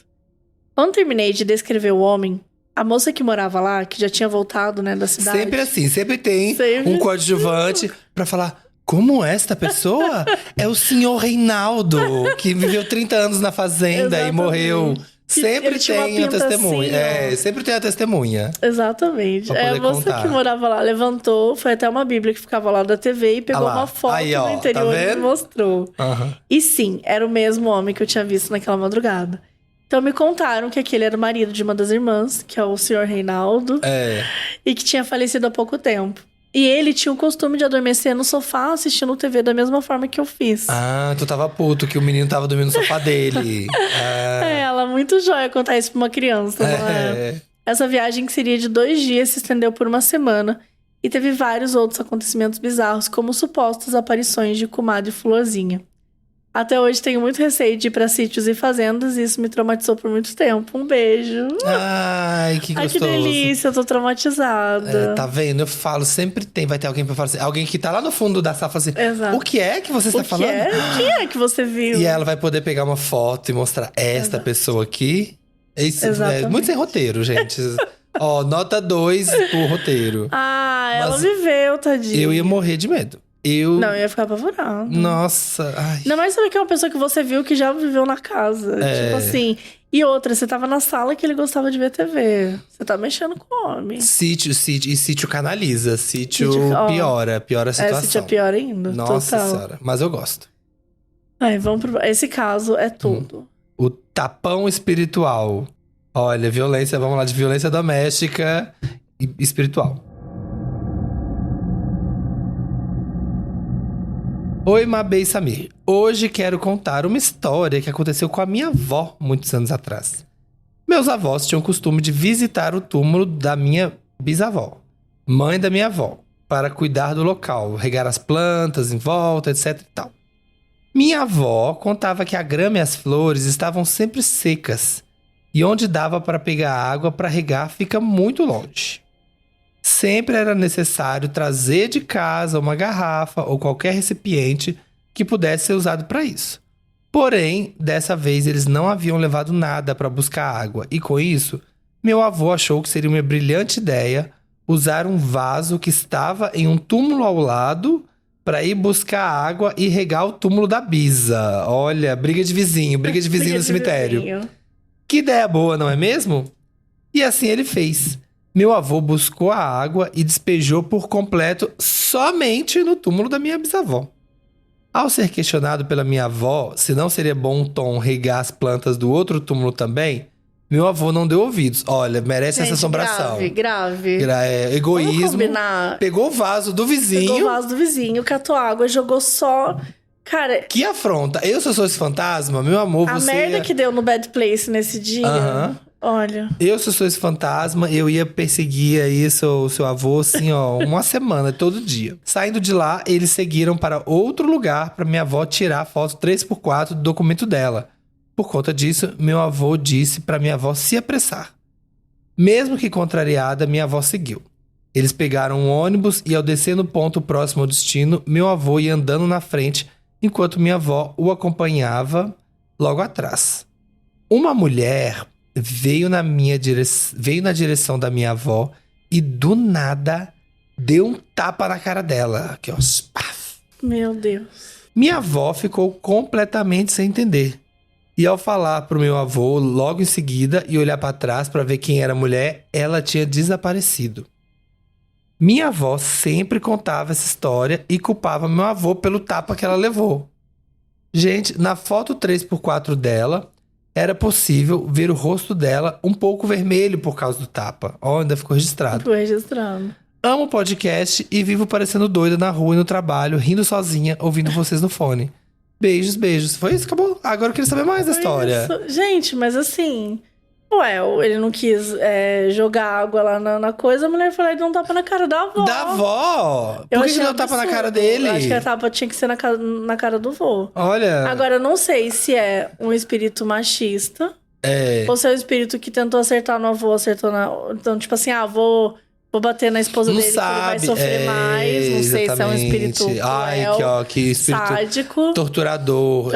Quando terminei de descrever o homem, a moça que morava lá, que já tinha voltado, né, da cidade… Sempre assim, sempre tem um coadjuvante pra falar… Como esta pessoa é o senhor Reinaldo, que viveu 30 anos na fazenda e morreu. Sempre tem a testemunha. Assim, sempre tem a testemunha. Exatamente. A moça que morava lá levantou, foi até uma bíblia que ficava lá da TV e pegou uma foto do interior e me mostrou. E sim, era o mesmo homem que eu tinha visto naquela madrugada. Então me contaram que aquele era o marido de uma das irmãs, que é o senhor Reinaldo. E que tinha falecido há pouco tempo. E ele tinha o costume de adormecer no sofá assistindo TV da mesma forma que eu fiz. Tu tava puto que o menino tava dormindo no sofá dele. Ela muito joia contar isso pra uma criança, não é? Essa viagem, que seria de 2 dias, se estendeu por uma semana. E teve vários outros acontecimentos bizarros, como supostas aparições de comadre Florzinha. Até hoje tenho muito receio de ir pra sítios e fazendas e isso me traumatizou por muito tempo. Um beijo. Ai, que gostoso. Ai, que delícia, eu tô traumatizada. Tá vendo? Eu falo, sempre vai ter alguém pra falar assim. Alguém que tá lá no fundo da sala e fala assim… Exato. O que é que você está falando? O que é que você viu? E ela vai poder pegar uma foto e mostrar esta pessoa aqui. Isso é muito sem roteiro, gente. Nota 2 pro roteiro. Ela viveu, tadinha. Eu ia morrer de medo. Não, eu ia ficar apavorada. Nossa, ai. Ainda mais saber que é uma pessoa que você viu que já viveu na casa. Tipo assim. E outra, você tava na sala que ele gostava de ver TV. Você tá mexendo com o homem. Sítio canaliza. Sítio piora a situação. Sítio é pior ainda. Nossa total. senhora, mas eu gosto. Vamos pro… Esse caso é tudo. O tapão espiritual. Olha, violência, vamos lá, de violência doméstica e espiritual. Oi, Mabê e Samir. Hoje quero contar uma história que aconteceu com a minha avó muitos anos atrás. Meus avós tinham o costume de visitar o túmulo da minha bisavó, mãe da minha avó, para cuidar do local, regar as plantas em volta, etc e tal. Minha avó contava que a grama e as flores estavam sempre secas. E onde dava para pegar água para regar fica muito longe. Sempre era necessário trazer de casa uma garrafa ou qualquer recipiente que pudesse ser usado para isso. Porém, dessa vez eles não haviam levado nada para buscar água. E com isso, meu avô achou que seria uma brilhante ideia usar um vaso que estava em um túmulo ao lado para ir buscar água e regar o túmulo da Bisa. Olha, briga de vizinho no cemitério. Vizinho. Que ideia boa, não é mesmo? E assim ele fez. Meu avô buscou a água e despejou por completo somente no túmulo da minha bisavó. Ao ser questionado pela minha avó se não seria bom um tom regar as plantas do outro túmulo também, meu avô não deu ouvidos. Olha, merece essa assombração. Grave. Egoísmo. Vamos combinar. Pegou o vaso do vizinho. Pegou o vaso do vizinho, catou água, jogou só... Cara... Que afronta. Eu, se eu sou esse fantasma, meu amor, a você... A merda que deu no Bad Place nesse dia... Olha... Eu, se eu sou esse fantasma, eu ia perseguir aí seu avô, assim, ó, uma semana, todo dia. Saindo de lá, eles seguiram para outro lugar para minha avó tirar a foto 3x4 do documento dela. Por conta disso, meu avô disse para minha avó se apressar. Mesmo que contrariada, minha avó seguiu. Eles pegaram um ônibus e ao descer no ponto próximo ao destino, meu avô ia andando na frente, enquanto minha avó o acompanhava logo atrás. Uma mulher veio na direção da minha avó e do nada deu um tapa na cara dela. Aqui, ó. Meu Deus. Minha avó ficou completamente sem entender. E ao falar pro meu avô logo em seguida e olhar para trás para ver quem era a mulher, ela tinha desaparecido. Minha avó sempre contava essa história e culpava meu avô pelo tapa que ela levou. Gente, na foto 3x4 dela, era possível ver o rosto dela um pouco vermelho por causa do tapa. Ó, ainda ficou registrado. Ficou registrado. Amo o podcast e vivo parecendo doida na rua e no trabalho, rindo sozinha, ouvindo vocês no fone. Beijos, beijos. Foi isso, acabou. Agora eu queria saber mais da história. Isso. Gente, mas assim... Ué, ele não quis jogar água lá na coisa, a mulher foi lá e deu um tapa na cara da avó. Da avó? Por que deu um tapa na cara dele? Eu acho que a tapa tinha que ser na cara do vô. Olha... Agora, eu não sei se é um espírito machista. Ou se é um espírito que tentou acertar no avô, acertou na... Então, tipo assim, vou bater na esposa não dele, sabe, que ele vai sofrer mais. Não sei se é um espírito cruel, que espírito sádico. Torturador.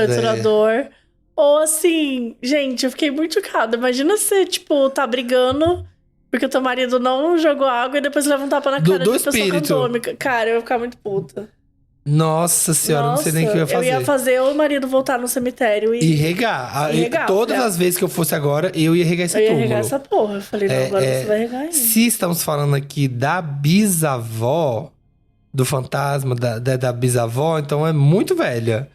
Ou assim, gente, eu fiquei muito chocada. Imagina você, tipo, tá brigando porque o teu marido não jogou água e depois leva um tapa na cara de uma pessoa randômica. Cara, eu ia ficar muito puta. Nossa senhora, não sei nem o que eu ia fazer. Eu ia fazer o marido voltar no cemitério e regar. Todas as vezes que eu fosse agora, eu ia regar esse túmulo. Eu ia regar essa porra. Eu falei, não, agora você vai regar aí. Se estamos falando aqui da bisavó, do fantasma da bisavó, então é muito velha.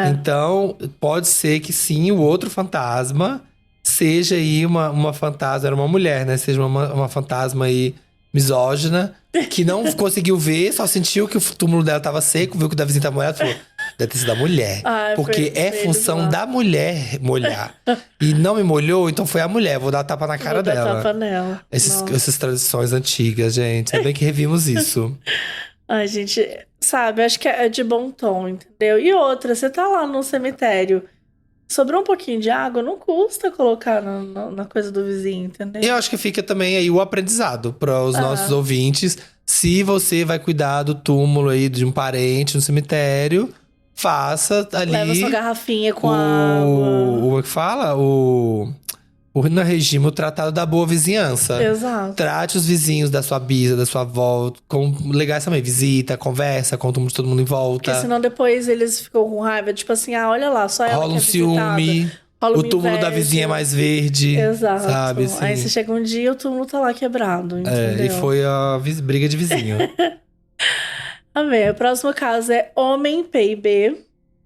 Então, pode ser que sim, o outro fantasma seja aí uma fantasma, era uma mulher, né? Seja uma fantasma aí misógina, que não conseguiu ver, só sentiu que o túmulo dela tava seco, viu que o da vizinha tava molhado, falou, deve ter sido da mulher. Porque é função da mulher molhar. E não me molhou, então foi a mulher, vou dar tapa na cara dela. Vou dar tapa nela. Essas tradições antigas, gente. Ainda bem que revimos isso. Ai, gente, sabe, acho que é de bom tom, entendeu? E outra, você tá lá no cemitério, sobrou um pouquinho de água, não custa colocar na coisa do vizinho, entendeu? Eu acho que fica também aí o aprendizado para os nossos ouvintes. Se você vai cuidar do túmulo aí de um parente no cemitério, faça ali... Leva sua garrafinha com água. Como é que fala? No regime, o tratado da boa vizinhança. Exato. Trate os vizinhos da sua bisa, da sua avó, com legais também. Visita, conversa, conta todo mundo em volta. Porque senão depois eles ficam com raiva. Tipo assim, olha lá, só ela rola que é ciúme. Rola o túmulo da vizinha é mais verde. Exato. Sabe, assim. Aí você chega um dia e o túmulo tá lá quebrado, entendeu? E foi a briga de vizinho. Amém. O próximo caso é Homem PIB,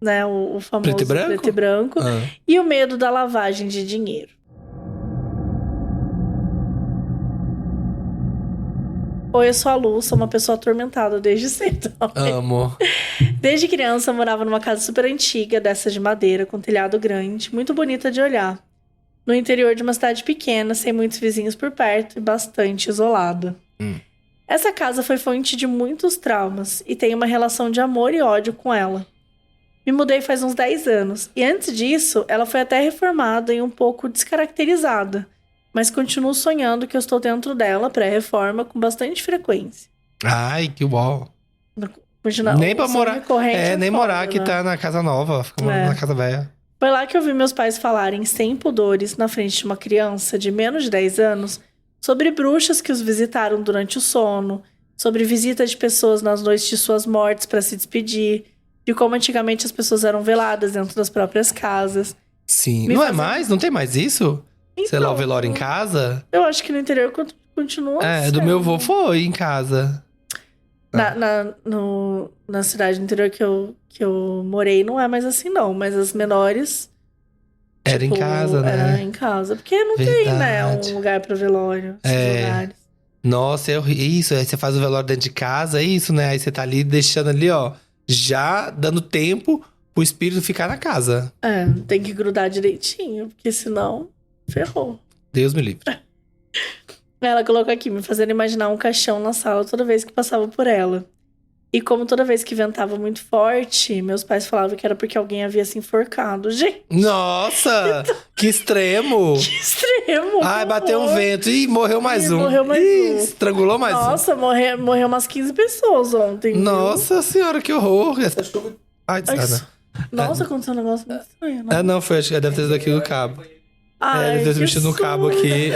né? O famoso preto e branco. E o medo da lavagem de dinheiro. Oi, eu sou a Lu, sou uma pessoa atormentada desde cedo. Amo. Desde criança, eu morava numa casa super antiga, dessa de madeira, com telhado grande, muito bonita de olhar. No interior de uma cidade pequena, sem muitos vizinhos por perto e bastante isolada. Essa casa foi fonte de muitos traumas e tenho uma relação de amor e ódio com ela. Me mudei faz uns 10 anos. E antes disso, ela foi até reformada e um pouco descaracterizada. Mas continuo sonhando que eu estou dentro dela, pré-reforma, com bastante frequência. Ai, que uau. Nem pra morar. Nem foda, morar que né? tá na casa nova. Fica morando na casa velha. Foi lá que eu vi meus pais falarem sem pudores, na frente de uma criança de menos de 10 anos, sobre bruxas que os visitaram durante o sono, sobre visita de pessoas nas noites de suas mortes para se despedir, de como antigamente as pessoas eram veladas dentro das próprias casas. Sim. Não é mais? Não tem mais isso? Sei lá, o velório em casa? Eu acho que no interior continua do meu avô foi em casa. Na cidade do interior que eu morei, não é mais assim, não. Mas as menores... Era em casa, né? Era em casa. Porque não tem, né? Um lugar pra velório. Lugares. Nossa, isso. Aí você faz o velório dentro de casa, é isso, né? Aí você tá ali, deixando ali, ó. Já dando tempo pro espírito ficar na casa. Tem que grudar direitinho. Porque senão, ferrou. Deus me livre. Ela colocou aqui, me fazendo imaginar um caixão na sala toda vez que passava por ela. E como toda vez que ventava muito forte, meus pais falavam que era porque alguém havia se enforcado. Gente! Nossa! Que extremo! Que extremo! Ai, bateu um vento. Ih, morreu mais um. Morreu mais um. Estrangulou mais um. Nossa, morreu umas 15 pessoas ontem. Nossa senhora, que horror! Essa chuva... Ai, Nossa, aconteceu um negócio muito estranho, né? Não, foi, acho que deve ter sido aqui do cabo. Deve ter mexido no cabo aqui.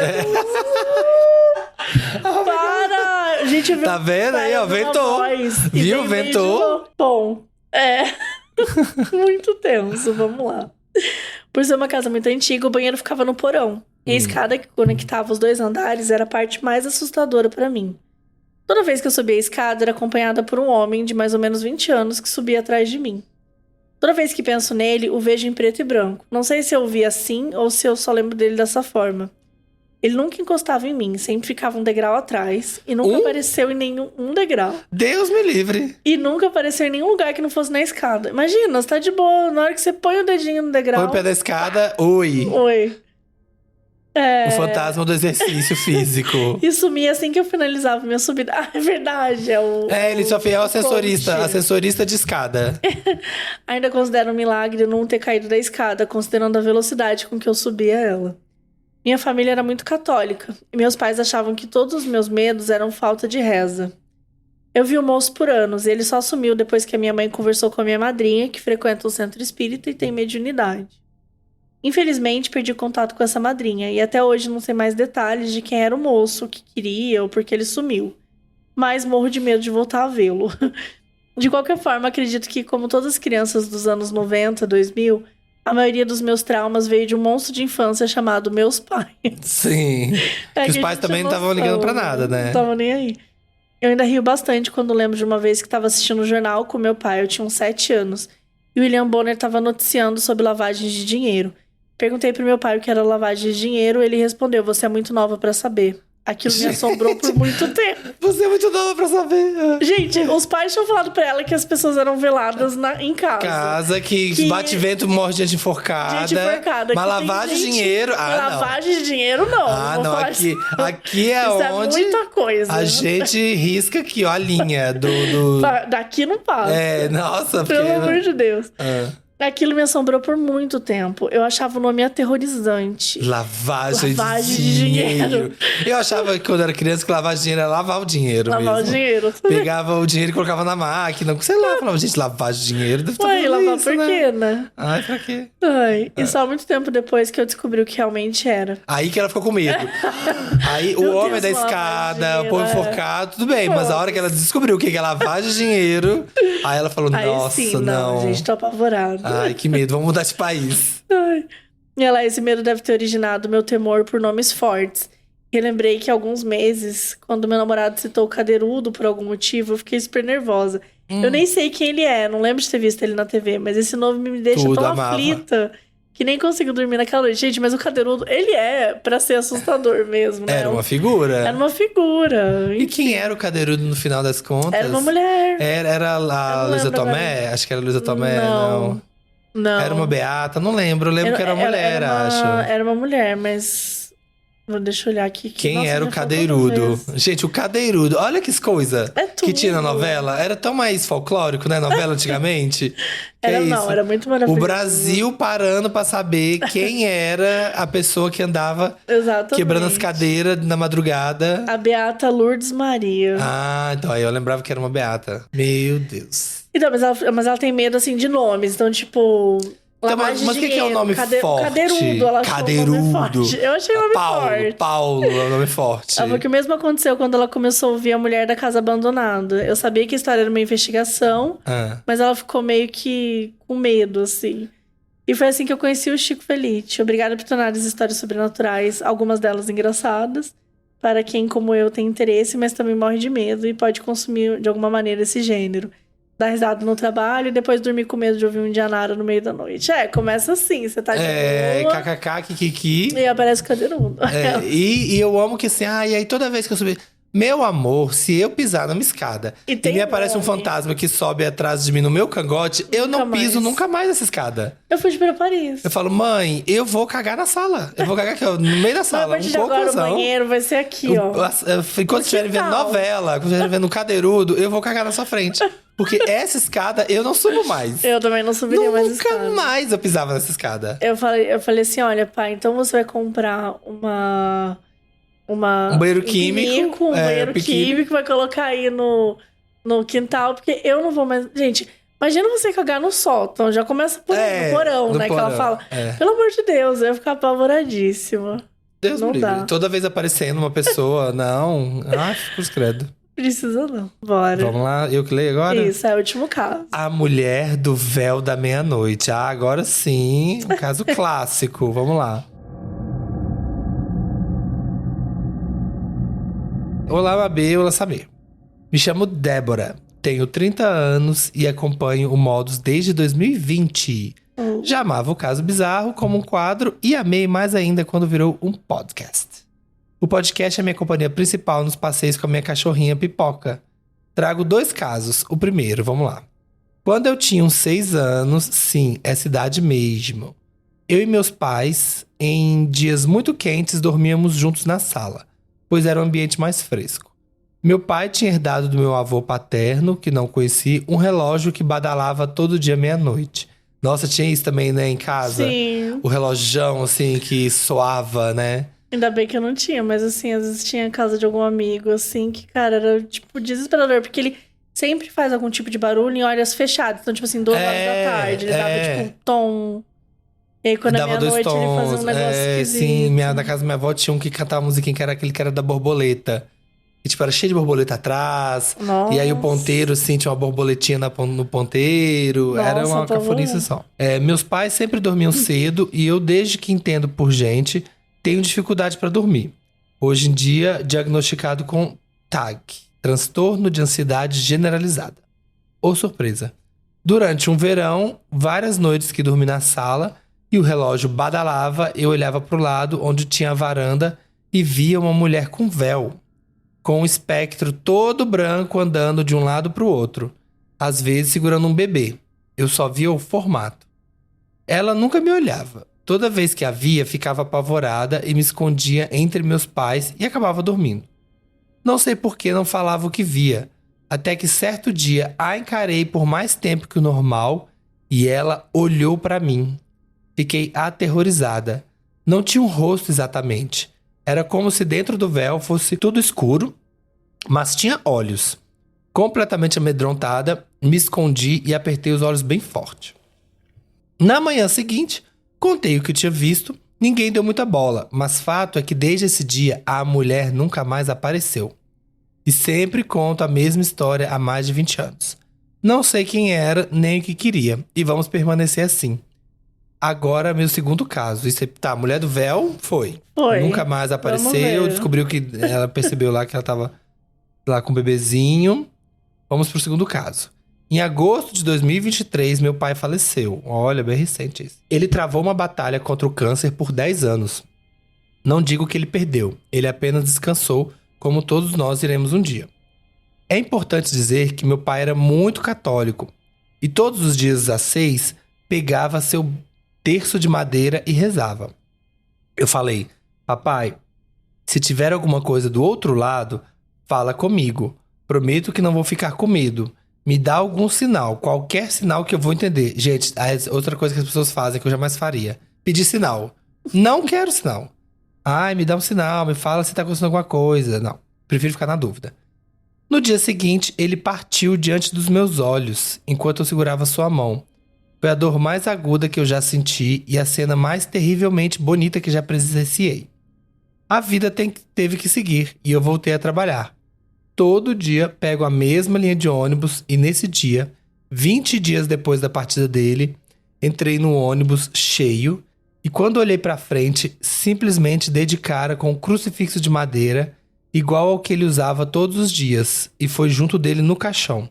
Para! Gente, tá vendo aí, ó? Ventou. Viu? Ventou. Bom, muito tenso, vamos lá. Por ser uma casa muito antiga, o banheiro ficava no porão. E a escada que conectava os 2 andares era a parte mais assustadora pra mim. Toda vez que eu subia a escada, era acompanhada por um homem de mais ou menos 20 anos que subia atrás de mim. Toda vez que penso nele, o vejo em preto e branco. Não sei se eu o vi assim ou se eu só lembro dele dessa forma. Ele nunca encostava em mim, sempre ficava um degrau atrás. E nunca apareceu em nenhum degrau. Deus me livre. E nunca apareceu em nenhum lugar que não fosse na escada. Imagina, você tá de boa, na hora que você põe o dedinho no degrau... Põe o pé da escada, oi. O fantasma do exercício físico. E sumia assim que eu finalizava minha subida. Ah, é verdade, ele só foi o ascensorista de escada. Ainda considero um milagre não ter caído da escada, considerando a velocidade com que eu subia ela. Minha família era muito católica, e meus pais achavam que todos os meus medos eram falta de reza. Eu vi o moço por anos, e ele só sumiu depois que a minha mãe conversou com a minha madrinha, que frequenta o centro espírita e tem mediunidade. Infelizmente, perdi contato com essa madrinha, e até hoje não sei mais detalhes de quem era o moço, o que queria ou por que ele sumiu. Mas morro de medo de voltar a vê-lo. De qualquer forma, acredito que, como todas as crianças dos anos 90, 2000... a maioria dos meus traumas veio de um monstro de infância chamado meus pais. Sim. Que os pais também não estavam ligando pra nada, né? Não estavam nem aí. Eu ainda rio bastante quando lembro de uma vez que estava assistindo o jornal com meu pai. Eu tinha uns 7 anos. E o William Bonner estava noticiando sobre lavagem de dinheiro. Perguntei pro meu pai o que era lavagem de dinheiro. Ele respondeu, você é muito nova pra saber. Aquilo me assombrou por muito tempo. Você é muito nova pra saber. Gente, os pais tinham falado pra ela que as pessoas eram veladas em casa. Casa que bate vento, morre gente enforcada. Gente enforcada. Mas lavagem de dinheiro... lavagem de dinheiro, não. Não. Aqui é isso onde... é muita coisa. A gente risca aqui, ó, a linha do... Daqui não passa. Nossa. Pelo amor de Deus. Aquilo me assombrou por muito tempo. Eu achava o nome aterrorizante. Lavagem de dinheiro. Eu achava que quando era criança que lavagem de dinheiro era lavar o dinheiro mesmo. Lavar o dinheiro. Pegava o dinheiro e colocava na máquina. Sei lá, falava, gente, lavagem de dinheiro. Deve Ué, lavar isso, por quê, né? Ai, pra quê? E só muito tempo depois que eu descobri o que realmente era. Aí que ela ficou com medo. Aí o homem da escada, o povo enforcado, tudo bem. Mas a hora que ela descobriu o que é lavagem de dinheiro, aí ela falou, nossa, sim, não. Gente, tô apavorada. Ai, que medo, vamos mudar de país. E ela, esse medo deve ter originado meu temor por nomes fortes. E lembrei que há alguns meses, quando meu namorado citou o Cadeirudo por algum motivo, eu fiquei super nervosa. Eu nem sei quem ele é, não lembro de ter visto ele na TV, mas esse nome me deixa tão aflita que nem consigo dormir naquela noite. Gente, mas o Cadeirudo, ele é pra ser assustador mesmo, né? Era uma figura. Era uma figura. E quem era o Cadeirudo no final das contas? Era uma mulher. Era a Luísa Tomé? Acho que era a Luísa Tomé, não. Não. Era uma beata, não lembro. Eu lembro que era uma mulher, acho. Era uma mulher, mas... Deixa eu olhar aqui. Quem nossa, era o já faltou Cadeirudo? uma vez. Gente, o Cadeirudo, olha que coisa É que tinha na tudo. novela. Era tão mais folclórico, né? Novela antigamente. Que Era, é não, isso? era muito maravilhoso. O Brasil parando pra saber quem era a pessoa que andava Exatamente. quebrando as cadeiras na madrugada. A Beata Lourdes Maria. Ah, então aí eu lembrava que era uma beata. Meu Deus. Então, mas ela tem medo, assim, de nomes. Então, tipo... Então, mas o que é o nome forte? Cadeirudo, ela achou o nome forte. Eu achei o nome forte. Paulo é o nome forte. Ela falou que o mesmo aconteceu quando ela começou a ouvir A Mulher da Casa Abandonada. Eu sabia que a história era uma investigação, mas ela ficou meio que com medo, assim. E foi assim que eu conheci o Chico Felice. Obrigada por tornar as histórias sobrenaturais, algumas delas engraçadas, para quem, como eu, tem interesse, mas também morre de medo e pode consumir, de alguma maneira, esse gênero. Dar risada no trabalho e depois dormir com medo de ouvir um Indianara no meio da noite. Começa assim, você tá de boa... kkk, kikiki. E aparece o Cadeirudo. E eu amo que assim, e aí toda vez que eu subir... Meu amor, se eu pisar numa escada e me aparece um fantasma que sobe atrás de mim no meu cangote, eu não piso nunca mais nessa escada. Eu fui pra Paris. Eu falo, mãe, eu vou cagar na sala. Eu vou cagar aqui, ó, no meio da sala. Mas a partir de agora o banheiro vai ser aqui, ó. Enquanto estiverem vendo novela, quando estiverem vendo o Cadeirudo, eu vou cagar na sua frente. Porque essa escada eu não subo mais. Eu também não subiria mais escada. Nunca mais eu pisava nessa escada. Eu falei assim, olha, pai, então você vai comprar um banheiro químico. Um banheiro químico, vai colocar aí no quintal, porque eu não vou mais... Gente, imagina você cagar no sótão, já começa por no porão, né? Que ela fala. Pelo amor de Deus, eu ia ficar apavoradíssima. Deus não me dá. livre. Toda vez aparecendo uma pessoa, não. Ai, cruz credo. Precisa não. Bora. Vamos lá, eu que leio agora? Isso, é o último caso. A Mulher do Véu da Meia-Noite. Agora sim, um caso clássico. Vamos lá. Olá, Mabê, olá, Samir. Me chamo Débora, tenho 30 anos e acompanho o Modus desde 2020. Já amava o Caso Bizarro como um quadro e amei mais ainda quando virou um podcast. O podcast é minha companhia principal nos passeios com a minha cachorrinha Pipoca. Trago 2 casos. O primeiro, vamos lá. Quando eu tinha uns 6 anos, sim, essa idade mesmo. Eu e meus pais, em dias muito quentes, dormíamos juntos na sala, pois era um ambiente mais fresco. Meu pai tinha herdado do meu avô paterno, que não conheci, um relógio que badalava todo dia meia-noite. Nossa, tinha isso também, né, em casa? Sim. O relojão, assim, que soava, né? Ainda bem que eu não tinha, mas assim, às vezes tinha a casa de algum amigo, assim, que, cara, era, tipo, desesperador. Porque ele sempre faz algum tipo de barulho em horas fechadas. Então, tipo assim, 2 horas da tarde, ele dava, tipo, um tom. E aí, quando é meia-noite, ele fazia um negócio esquisito. Sim, na casa da minha avó tinha um que cantava musiquinha que era aquele que era da borboleta. E, tipo, era cheio de borboleta atrás. Nossa. E aí, o ponteiro, assim, tinha uma borboletinha no ponteiro. Nossa, era uma cafonice só. Meus pais sempre dormiam cedo. E eu, desde que entendo por gente, tenho dificuldade para dormir. Hoje em dia, diagnosticado com TAG. Transtorno de Ansiedade Generalizada. Ô, surpresa. Durante um verão, várias noites que dormi na sala e o relógio badalava, eu olhava pro lado onde tinha a varanda e via uma mulher com véu, com um espectro todo branco andando de um lado pro outro, às vezes segurando um bebê. Eu só via o formato. Ela nunca me olhava. Toda vez que a via, ficava apavorada e me escondia entre meus pais e acabava dormindo. Não sei por que não falava o que via, até que certo dia a encarei por mais tempo que o normal e ela olhou pra mim. Fiquei aterrorizada. Não tinha um rosto exatamente. Era como se dentro do véu fosse tudo escuro, mas tinha olhos. Completamente amedrontada, me escondi e apertei os olhos bem forte. Na manhã seguinte, contei o que tinha visto. Ninguém deu muita bola, mas fato é que desde esse dia a mulher nunca mais apareceu. E sempre conto a mesma história há mais de 20 anos. Não sei quem era, nem o que queria, e vamos permanecer assim. Agora, meu segundo caso. Isso a mulher do véu foi. Nunca mais apareceu, descobriu que ela percebeu lá que ela tava lá com o bebezinho. Vamos pro segundo caso. Em agosto de 2023, meu pai faleceu. Olha, bem recente isso. Ele travou uma batalha contra o câncer por 10 anos. Não digo que ele perdeu, ele apenas descansou, como todos nós iremos um dia. É importante dizer que meu pai era muito católico e todos os dias às 6 pegava seu terço de madeira e rezava. Eu falei, papai, Se tiver alguma coisa do outro lado, fala comigo. Prometo que não vou ficar com medo. Me dá algum sinal, qualquer sinal que eu vou entender. Gente, outra coisa que as pessoas fazem que eu jamais faria. Pedir sinal. Não quero sinal. Ai, me dá um sinal, me fala se tá acontecendo alguma coisa. Não, prefiro ficar na dúvida. No dia seguinte, ele partiu diante dos meus olhos, enquanto eu segurava sua mão. Foi a dor mais aguda que eu já senti e a cena mais terrivelmente bonita que já presenciei. A vida teve que seguir e eu voltei a trabalhar. Todo dia pego a mesma linha de ônibus e nesse dia, 20 dias depois da partida dele, entrei no ônibus cheio e quando olhei pra frente, simplesmente dei de cara com um crucifixo de madeira igual ao que ele usava todos os dias e foi junto dele no caixão.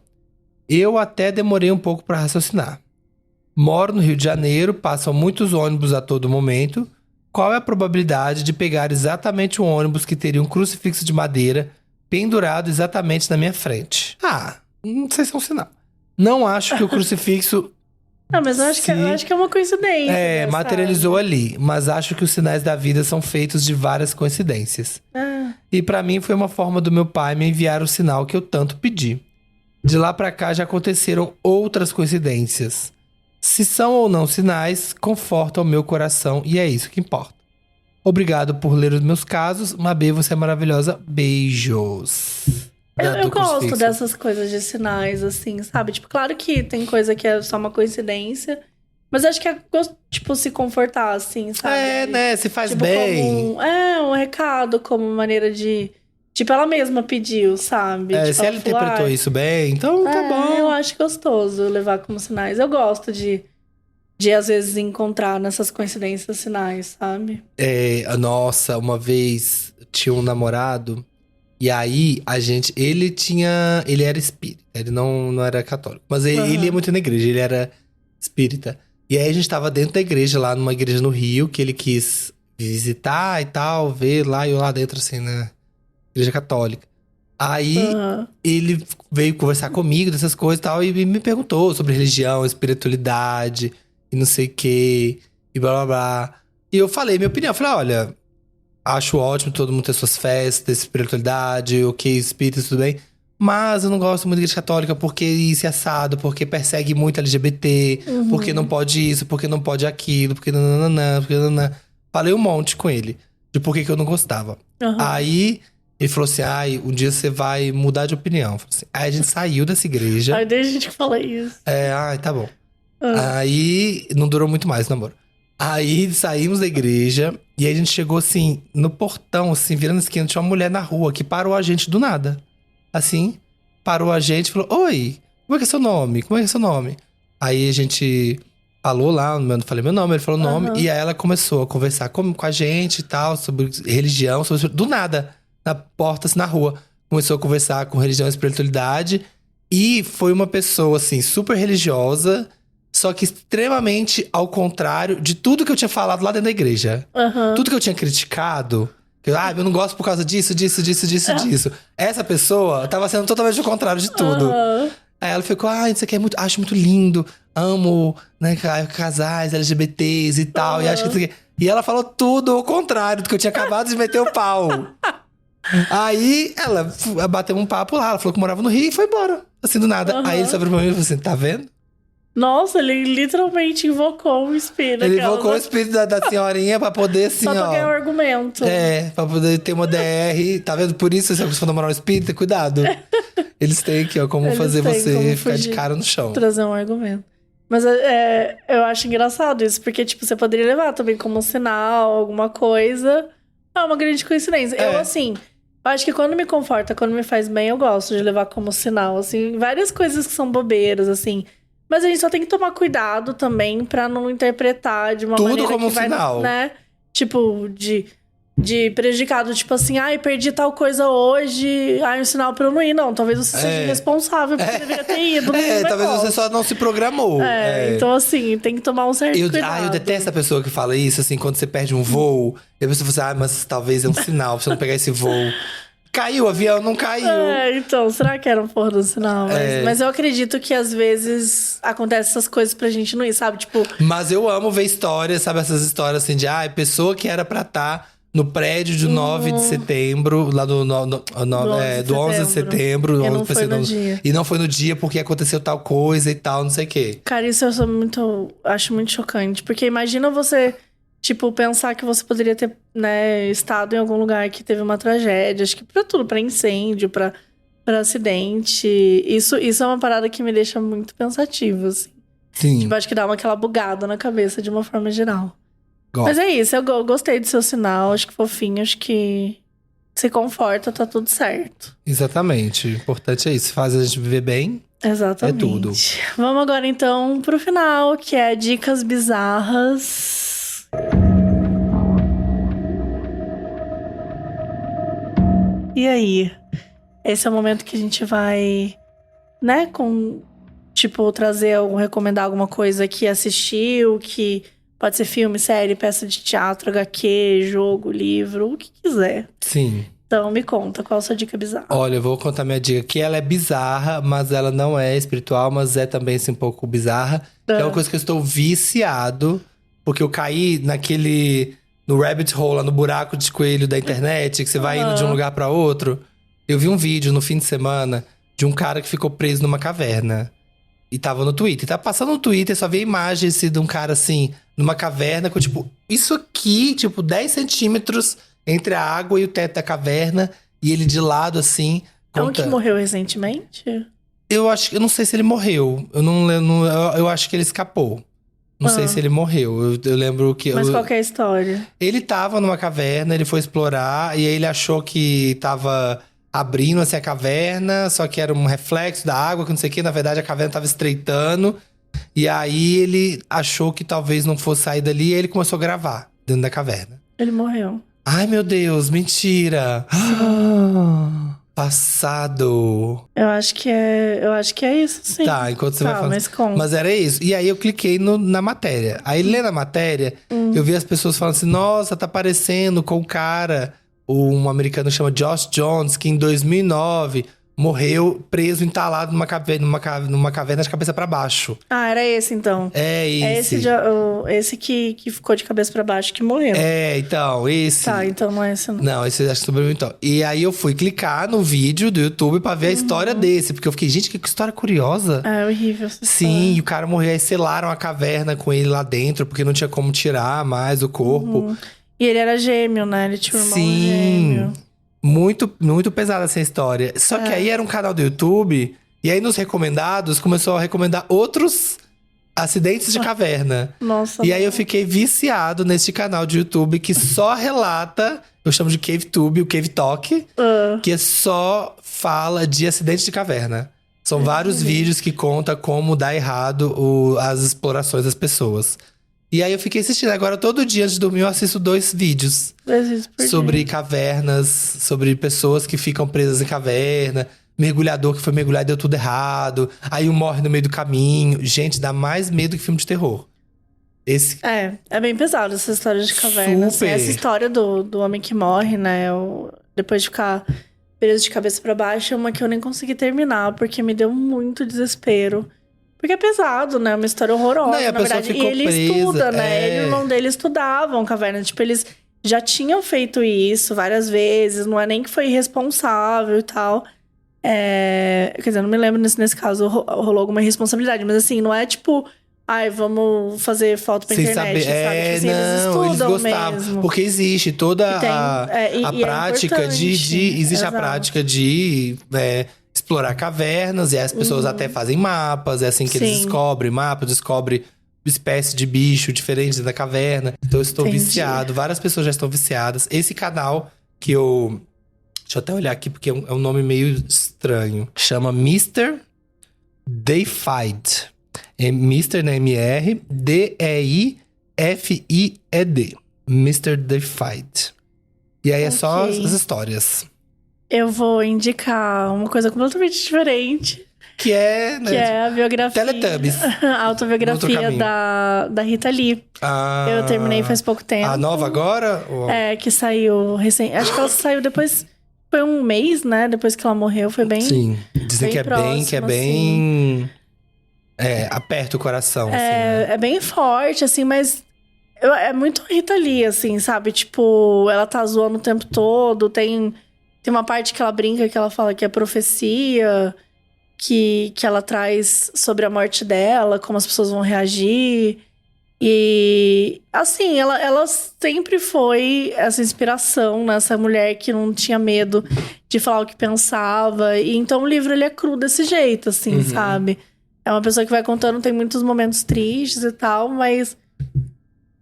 Eu até demorei um pouco pra raciocinar. Moro no Rio de Janeiro, passam muitos ônibus a todo momento. Qual é a probabilidade de pegar exatamente um ônibus que teria um crucifixo de madeira pendurado exatamente na minha frente? Não sei se é um sinal. Não acho que o crucifixo... Não, mas eu acho que é uma coincidência. É, materializou ali. Mas acho que os sinais da vida são feitos de várias coincidências. E pra mim foi uma forma do meu pai me enviar o sinal que eu tanto pedi. De lá pra cá já aconteceram outras coincidências. Se são ou não sinais, confortam o meu coração e é isso que importa. Obrigado por ler os meus casos. Mabê, você é maravilhosa. Beijos. Eu gosto dessas coisas de sinais, assim, sabe? Tipo, claro que tem coisa que é só uma coincidência. Mas acho que é, tipo, se confortar, assim, sabe? É, né? Se faz tipo, bem. Um recado, como maneira de... Tipo, ela mesma pediu, sabe? Tipo, Se ela interpretou isso bem, então tá bom. Eu acho gostoso levar como sinais. Eu gosto de às vezes, encontrar nessas coincidências sinais, sabe? Nossa, uma vez tinha um namorado... E aí, ele era espírita, ele não era católico. Mas ele ia muito na igreja, ele era espírita. E aí a gente tava dentro da igreja, lá numa igreja no Rio, que ele quis visitar e tal, ver lá e eu lá dentro, assim, na igreja católica. Aí, ele veio conversar comigo dessas coisas e tal, e me perguntou sobre religião, espiritualidade, e não sei o quê, e blá blá blá. E eu falei minha opinião, eu falei, olha... Acho ótimo todo mundo ter suas festas, espiritualidade, ok, espírito, tudo bem. Mas eu não gosto muito da igreja católica porque isso é assado, porque persegue muito LGBT, porque não pode isso, porque não pode aquilo, porque nananã, porque nananã. Falei um monte com ele de por que eu não gostava. Aí ele falou assim, um dia você vai mudar de opinião. Assim. Aí a gente saiu dessa igreja. Aí desde a gente que fala isso. Tá bom. Aí não durou muito mais o namoro. Aí saímos da igreja e aí a gente chegou assim, no portão, assim, virando a esquina, tinha uma mulher na rua que parou a gente do nada. Assim, parou a gente e falou, oi, como é que é seu nome? Como é que é seu nome? Aí a gente falou lá, eu falei meu nome, ele falou o nome. E aí ela começou a conversar com a gente e tal, sobre religião, do nada, na porta, assim, na rua. Começou a conversar com religião e espiritualidade. E foi uma pessoa, assim, super religiosa... Só que extremamente ao contrário de tudo que eu tinha falado lá dentro da igreja. Tudo que eu tinha criticado. Que eu não gosto por causa disso. Essa pessoa tava sendo totalmente o contrário de tudo. Aí ela ficou, isso aqui acho muito lindo. Amo, né, casais, LGBTs e tal. E ela falou tudo ao contrário do que eu tinha acabado de meter o pau. Aí ela bateu um papo lá. Ela falou que morava no Rio e foi embora. Assim, do nada. Aí ele só virou pra mim e falou assim, tá vendo? Nossa, ele literalmente invocou o espírito. Ele invocou o espírito da senhorinha pra poder, assim, só pra ganhar um argumento. Pra poder ter uma DR. Tá vendo? Por isso, se você for namorar um espírita, cuidado. Eles têm aqui, como fazer você ficar de cara no chão. Trazer um argumento. Mas eu acho engraçado isso, porque, tipo, você poderia levar também como um sinal, alguma coisa. É uma grande coincidência. Eu, assim, acho que quando me conforta, quando me faz bem, eu gosto de levar como sinal, assim, várias coisas que são bobeiras, assim. Mas a gente só tem que tomar cuidado também pra não interpretar de uma maneira como que vai, sinal. Né? Tipo, de prejudicado. Tipo assim, perdi tal coisa hoje. Um sinal pra eu não ir. Não, talvez você seja irresponsável porque você deveria ter ido. Talvez você só não se programou. Então assim, tem que tomar um certo cuidado. Eu detesto a pessoa que fala isso, assim, quando você perde um voo. E a pessoa fala assim, mas talvez é um sinal pra você não pegar esse voo. Caiu o avião, não caiu. Então, será que era um porra do sinal? Mas eu acredito que às vezes acontecem essas coisas pra gente não ir, sabe? Tipo... Mas eu amo ver histórias, sabe? Essas histórias assim de, pessoa que era pra estar no prédio de 9 de setembro, lá do 11 de setembro. E não foi no dia. E não foi no dia porque aconteceu tal coisa e tal, não sei o quê. Cara, isso acho muito chocante. Porque imagina você, tipo, pensar que você poderia ter, né, estado em algum lugar que teve uma tragédia. Acho que pra tudo, pra incêndio, pra acidente. Isso é uma parada que me deixa muito pensativa, assim. Sim. Tipo, acho que dá aquela bugada na cabeça de uma forma geral. Gosto. Mas é isso, eu gostei do seu sinal, acho que fofinho, acho que se conforta, tá tudo certo. Exatamente. O importante é isso, faz a gente viver bem. Exatamente. É tudo. Vamos agora então pro final, que é dicas bizarras. E aí? Esse é o momento que a gente vai, né, trazer recomendar alguma coisa que assistiu, que pode ser filme, série, peça de teatro, HQ, jogo, livro, o que quiser. Sim. Então me conta, qual a sua dica bizarra? Olha, eu vou contar minha dica, que ela é bizarra, mas ela não é espiritual, mas é também assim, um pouco bizarra. Que é uma coisa que eu estou viciado, porque eu caí no rabbit hole, lá no buraco de coelho da internet, que você vai indo de um lugar pra outro. Eu vi um vídeo no fim de semana de um cara que ficou preso numa caverna. E tava no Twitter. Tá passando no Twitter, só vi a imagem de um cara assim, numa caverna, com tipo, isso aqui, tipo, 10 centímetros entre a água e o teto da caverna. E ele de lado, assim. É um que morreu recentemente? Eu não sei se ele morreu. Eu acho que ele escapou. Não sei se ele morreu. Eu lembro que. Mas qual que é a história? Ele tava numa caverna, ele foi explorar, e aí ele achou que tava abrindo assim a caverna, só que era um reflexo da água, que não sei o que. Na verdade, a caverna tava estreitando. E aí ele achou que talvez não fosse sair dali, e ele começou a gravar dentro da caverna. Ele morreu. Ai, meu Deus, mentira! Passado. Eu acho que é isso, sim. Tá, enquanto você vai falando. Mas conta. Mas era isso. E aí eu cliquei na matéria. Aí lendo a matéria, eu vi as pessoas falando assim: nossa, tá parecendo com o cara, um americano chama Josh Jones, que em 2009 morreu preso, entalado numa caverna de cabeça pra baixo. Ah, era esse então. É esse. É esse que ficou de cabeça pra baixo que morreu. É, então, esse. Tá, então não é esse não. Não, esse acho que sobreviveu então. E aí eu fui clicar no vídeo do YouTube pra ver a história desse. Porque eu fiquei, gente, que história curiosa. É horrível essa história. Sim, e o cara morreu. Aí selaram a caverna com ele lá dentro, porque não tinha como tirar mais o corpo. E ele era gêmeo, né? Ele tinha um irmão gêmeo. Muito, muito pesada essa história. Só que aí era um canal do YouTube, e aí nos recomendados começou a recomendar outros acidentes de caverna. Nossa. E aí eu fiquei viciado nesse canal de YouTube que só relata, eu chamo de CaveTube, o Cave Talk, que só fala de acidentes de caverna. São vários vídeos que contam como dá errado as explorações das pessoas. E aí eu fiquei assistindo. Agora, todo dia antes de dormir, eu assisto 2 vídeos. 2 vídeos por sobre dia. cavernas, sobre pessoas que ficam presas em caverna. Mergulhador que foi mergulhar e deu tudo errado. Aí um morre no meio do caminho. Gente, dá mais medo que filme de terror. É bem pesado essa história de caverna. Assim, essa história do homem que morre, né? Depois de ficar preso de cabeça pra baixo, é uma que eu nem consegui terminar, porque me deu muito desespero. Porque é pesado, né? Uma história horrorosa, Não, e a na pessoa verdade. E ficou ele presa, estuda, né? Ele e o irmão dele estudavam caverna. Tipo, eles já tinham feito isso várias vezes. Não é nem que foi irresponsável e tal. Quer dizer, não me lembro nesse caso rolou alguma irresponsabilidade. Mas assim, não é tipo... Ai, vamos fazer foto pra internet, sabe? Tipo, assim, eles estudam gostavam. mesmo. Porque existe toda a prática existe a prática de explorar cavernas. E as pessoas até fazem mapas. É assim que eles descobrem mapas, descobrem espécies de bicho diferentes da caverna. Então eu estou viciado. Várias pessoas já estão viciadas. Esse canal que eu... Deixa eu até olhar aqui, porque é um nome meio estranho. Chama Mr. Deified. É Mr, né? M-R, D-E-I-F-I-E-D. Mr. Deified. E aí é só as histórias. Eu vou indicar uma coisa completamente diferente. Que é, né? Que é a biografia… Teletubbies. A autobiografia da Rita Lee. Eu terminei faz pouco tempo. A nova agora? Que saiu recém. Acho que ela saiu depois… Foi um mês, né? Depois que ela morreu. Foi bem… Sim. Dizem bem que é bem… aperta o coração, assim, né? É bem forte, assim, mas… É muito Rita Lee, assim, sabe? Tipo, ela tá zoando o tempo todo. Tem uma parte que ela brinca, que ela fala que é profecia, que ela traz sobre a morte dela, como as pessoas vão reagir. E, assim, ela sempre foi essa inspiração, né? Essa mulher que não tinha medo de falar o que pensava. E então o livro, ele é cru desse jeito, assim, sabe? É uma pessoa que vai contando, tem muitos momentos tristes e tal, mas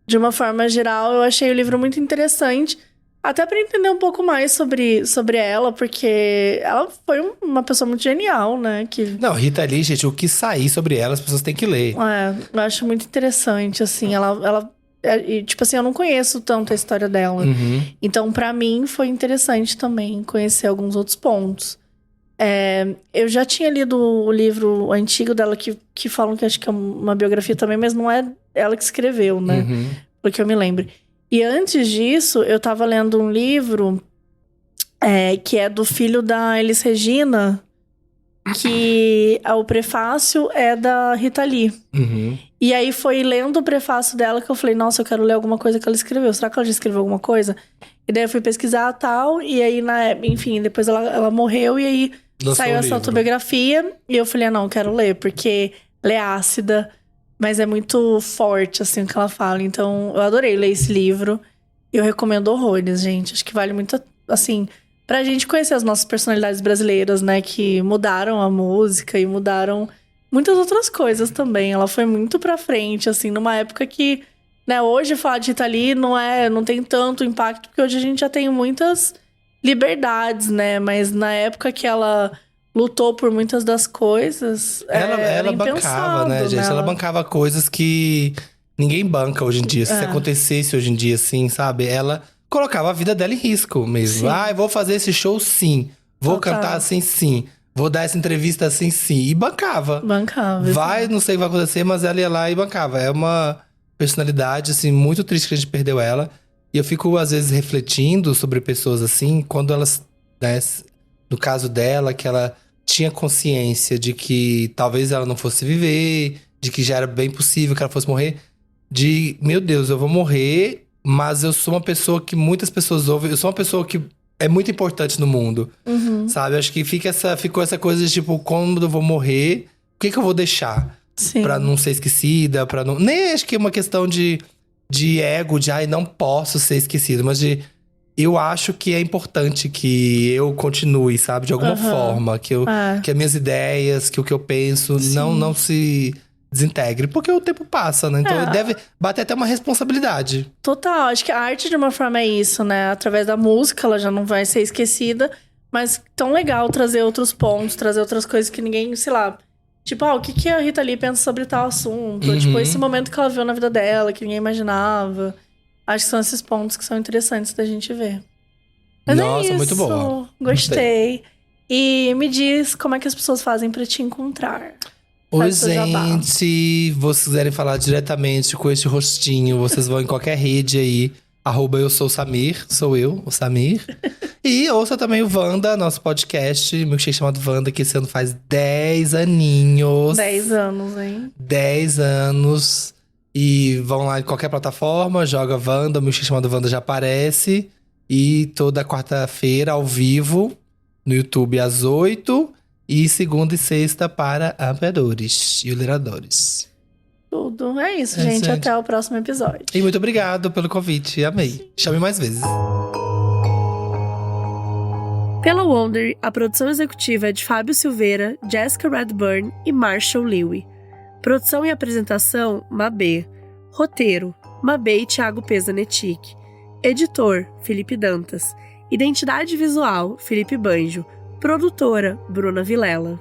de uma forma geral, eu achei o livro muito interessante. Até pra entender um pouco mais sobre ela, porque ela foi uma pessoa muito genial, né? Não, Rita Lee, gente, o que sair sobre ela, as pessoas têm que ler. Eu acho muito interessante, assim. Tipo assim, eu não conheço tanto a história dela. Então, pra mim, foi interessante também conhecer alguns outros pontos. Eu já tinha lido o livro antigo dela, que falam que acho que é uma biografia também, mas não é ela que escreveu, né? Porque eu me lembro. E antes disso, eu tava lendo um livro que é do filho da Elis Regina, que o prefácio é da Rita Lee. E aí foi lendo o prefácio dela que eu falei, nossa, eu quero ler alguma coisa que ela escreveu. Será que ela já escreveu alguma coisa? E daí eu fui pesquisar tal, e aí, enfim, depois ela morreu, e aí saiu essa autobiografia. E eu falei, não, quero ler, porque ela é ácida, mas é muito forte, assim, o que ela fala. Então, eu adorei ler esse livro. Eu recomendo horrores, gente. Acho que vale muito, assim, pra gente conhecer as nossas personalidades brasileiras, né? Que mudaram a música e mudaram muitas outras coisas também. Ela foi muito pra frente, assim, numa época que, né? Hoje falar de Rita Lee não tem tanto impacto, porque hoje a gente já tem muitas liberdades, né? Mas na época que ela lutou por muitas das coisas, ela bancava, né, gente? Ela bancava coisas que ninguém banca hoje em dia. Se acontecesse hoje em dia, assim, sabe? Ela colocava a vida dela em risco mesmo. Sim. Eu vou fazer esse show, sim. Vou cantar assim, sim. Vou dar essa entrevista assim, sim. E bancava. Não sei o que vai acontecer, mas ela ia lá e bancava. É uma personalidade, assim, muito triste que a gente perdeu ela. E eu fico, às vezes, refletindo sobre pessoas assim, quando elas, né, no caso dela, que ela tinha consciência de que talvez ela não fosse viver, de que já era bem possível que ela fosse morrer. Meu Deus, eu vou morrer, mas eu sou uma pessoa que muitas pessoas ouvem. Eu sou uma pessoa que é muito importante no mundo, sabe? Acho que ficou essa coisa de tipo, quando eu vou morrer, o que eu vou deixar? Sim. Pra não ser esquecida, pra não… Nem acho que é uma questão de ego, de não posso ser esquecido, mas eu acho que é importante que eu continue, sabe? De alguma forma. Que as minhas ideias, que o que eu penso não se desintegre. Porque o tempo passa, né? Então deve bater até uma responsabilidade. Total. Acho que a arte, de uma forma, é isso, né? Através da música, ela já não vai ser esquecida. Mas tão legal trazer outros pontos, trazer outras coisas que ninguém, sei lá… Tipo, o que a Rita Lee pensa sobre tal assunto? Tipo, esse momento que ela viu na vida dela, que ninguém imaginava… Acho que são esses pontos que são interessantes da gente ver. Mas nossa, é isso. muito boa. Gostei. E me diz como é que as pessoas fazem pra te encontrar. Oi, gente. Se vocês quiserem falar diretamente com este rostinho, vocês vão em qualquer rede aí. @eu sou o Samir. Sou eu, o Samir. E ouça também o Wanda, nosso podcast. Milkshake chamado Wanda, que esse ano faz 10 aninhos. 10 anos, hein? 10 anos. E vão lá em qualquer plataforma, joga Wanda, o Milkshake chamado Wanda já aparece. E toda quarta-feira, ao vivo, no YouTube às 8. E segunda e sexta para apoiadores e lideradores. Tudo. É isso, gente. Até o próximo episódio. E muito obrigado pelo convite. Amei. Chame mais vezes. Pela Wonder, a produção executiva é de Fábio Silveira, Jessica Redburn e Marshall Lewy. Produção e apresentação, Mabê. Roteiro, Mabê e Thiago Pesanetic. Editor, Felipe Dantas. Identidade visual, Felipe Banjo. Produtora, Bruna Vilela.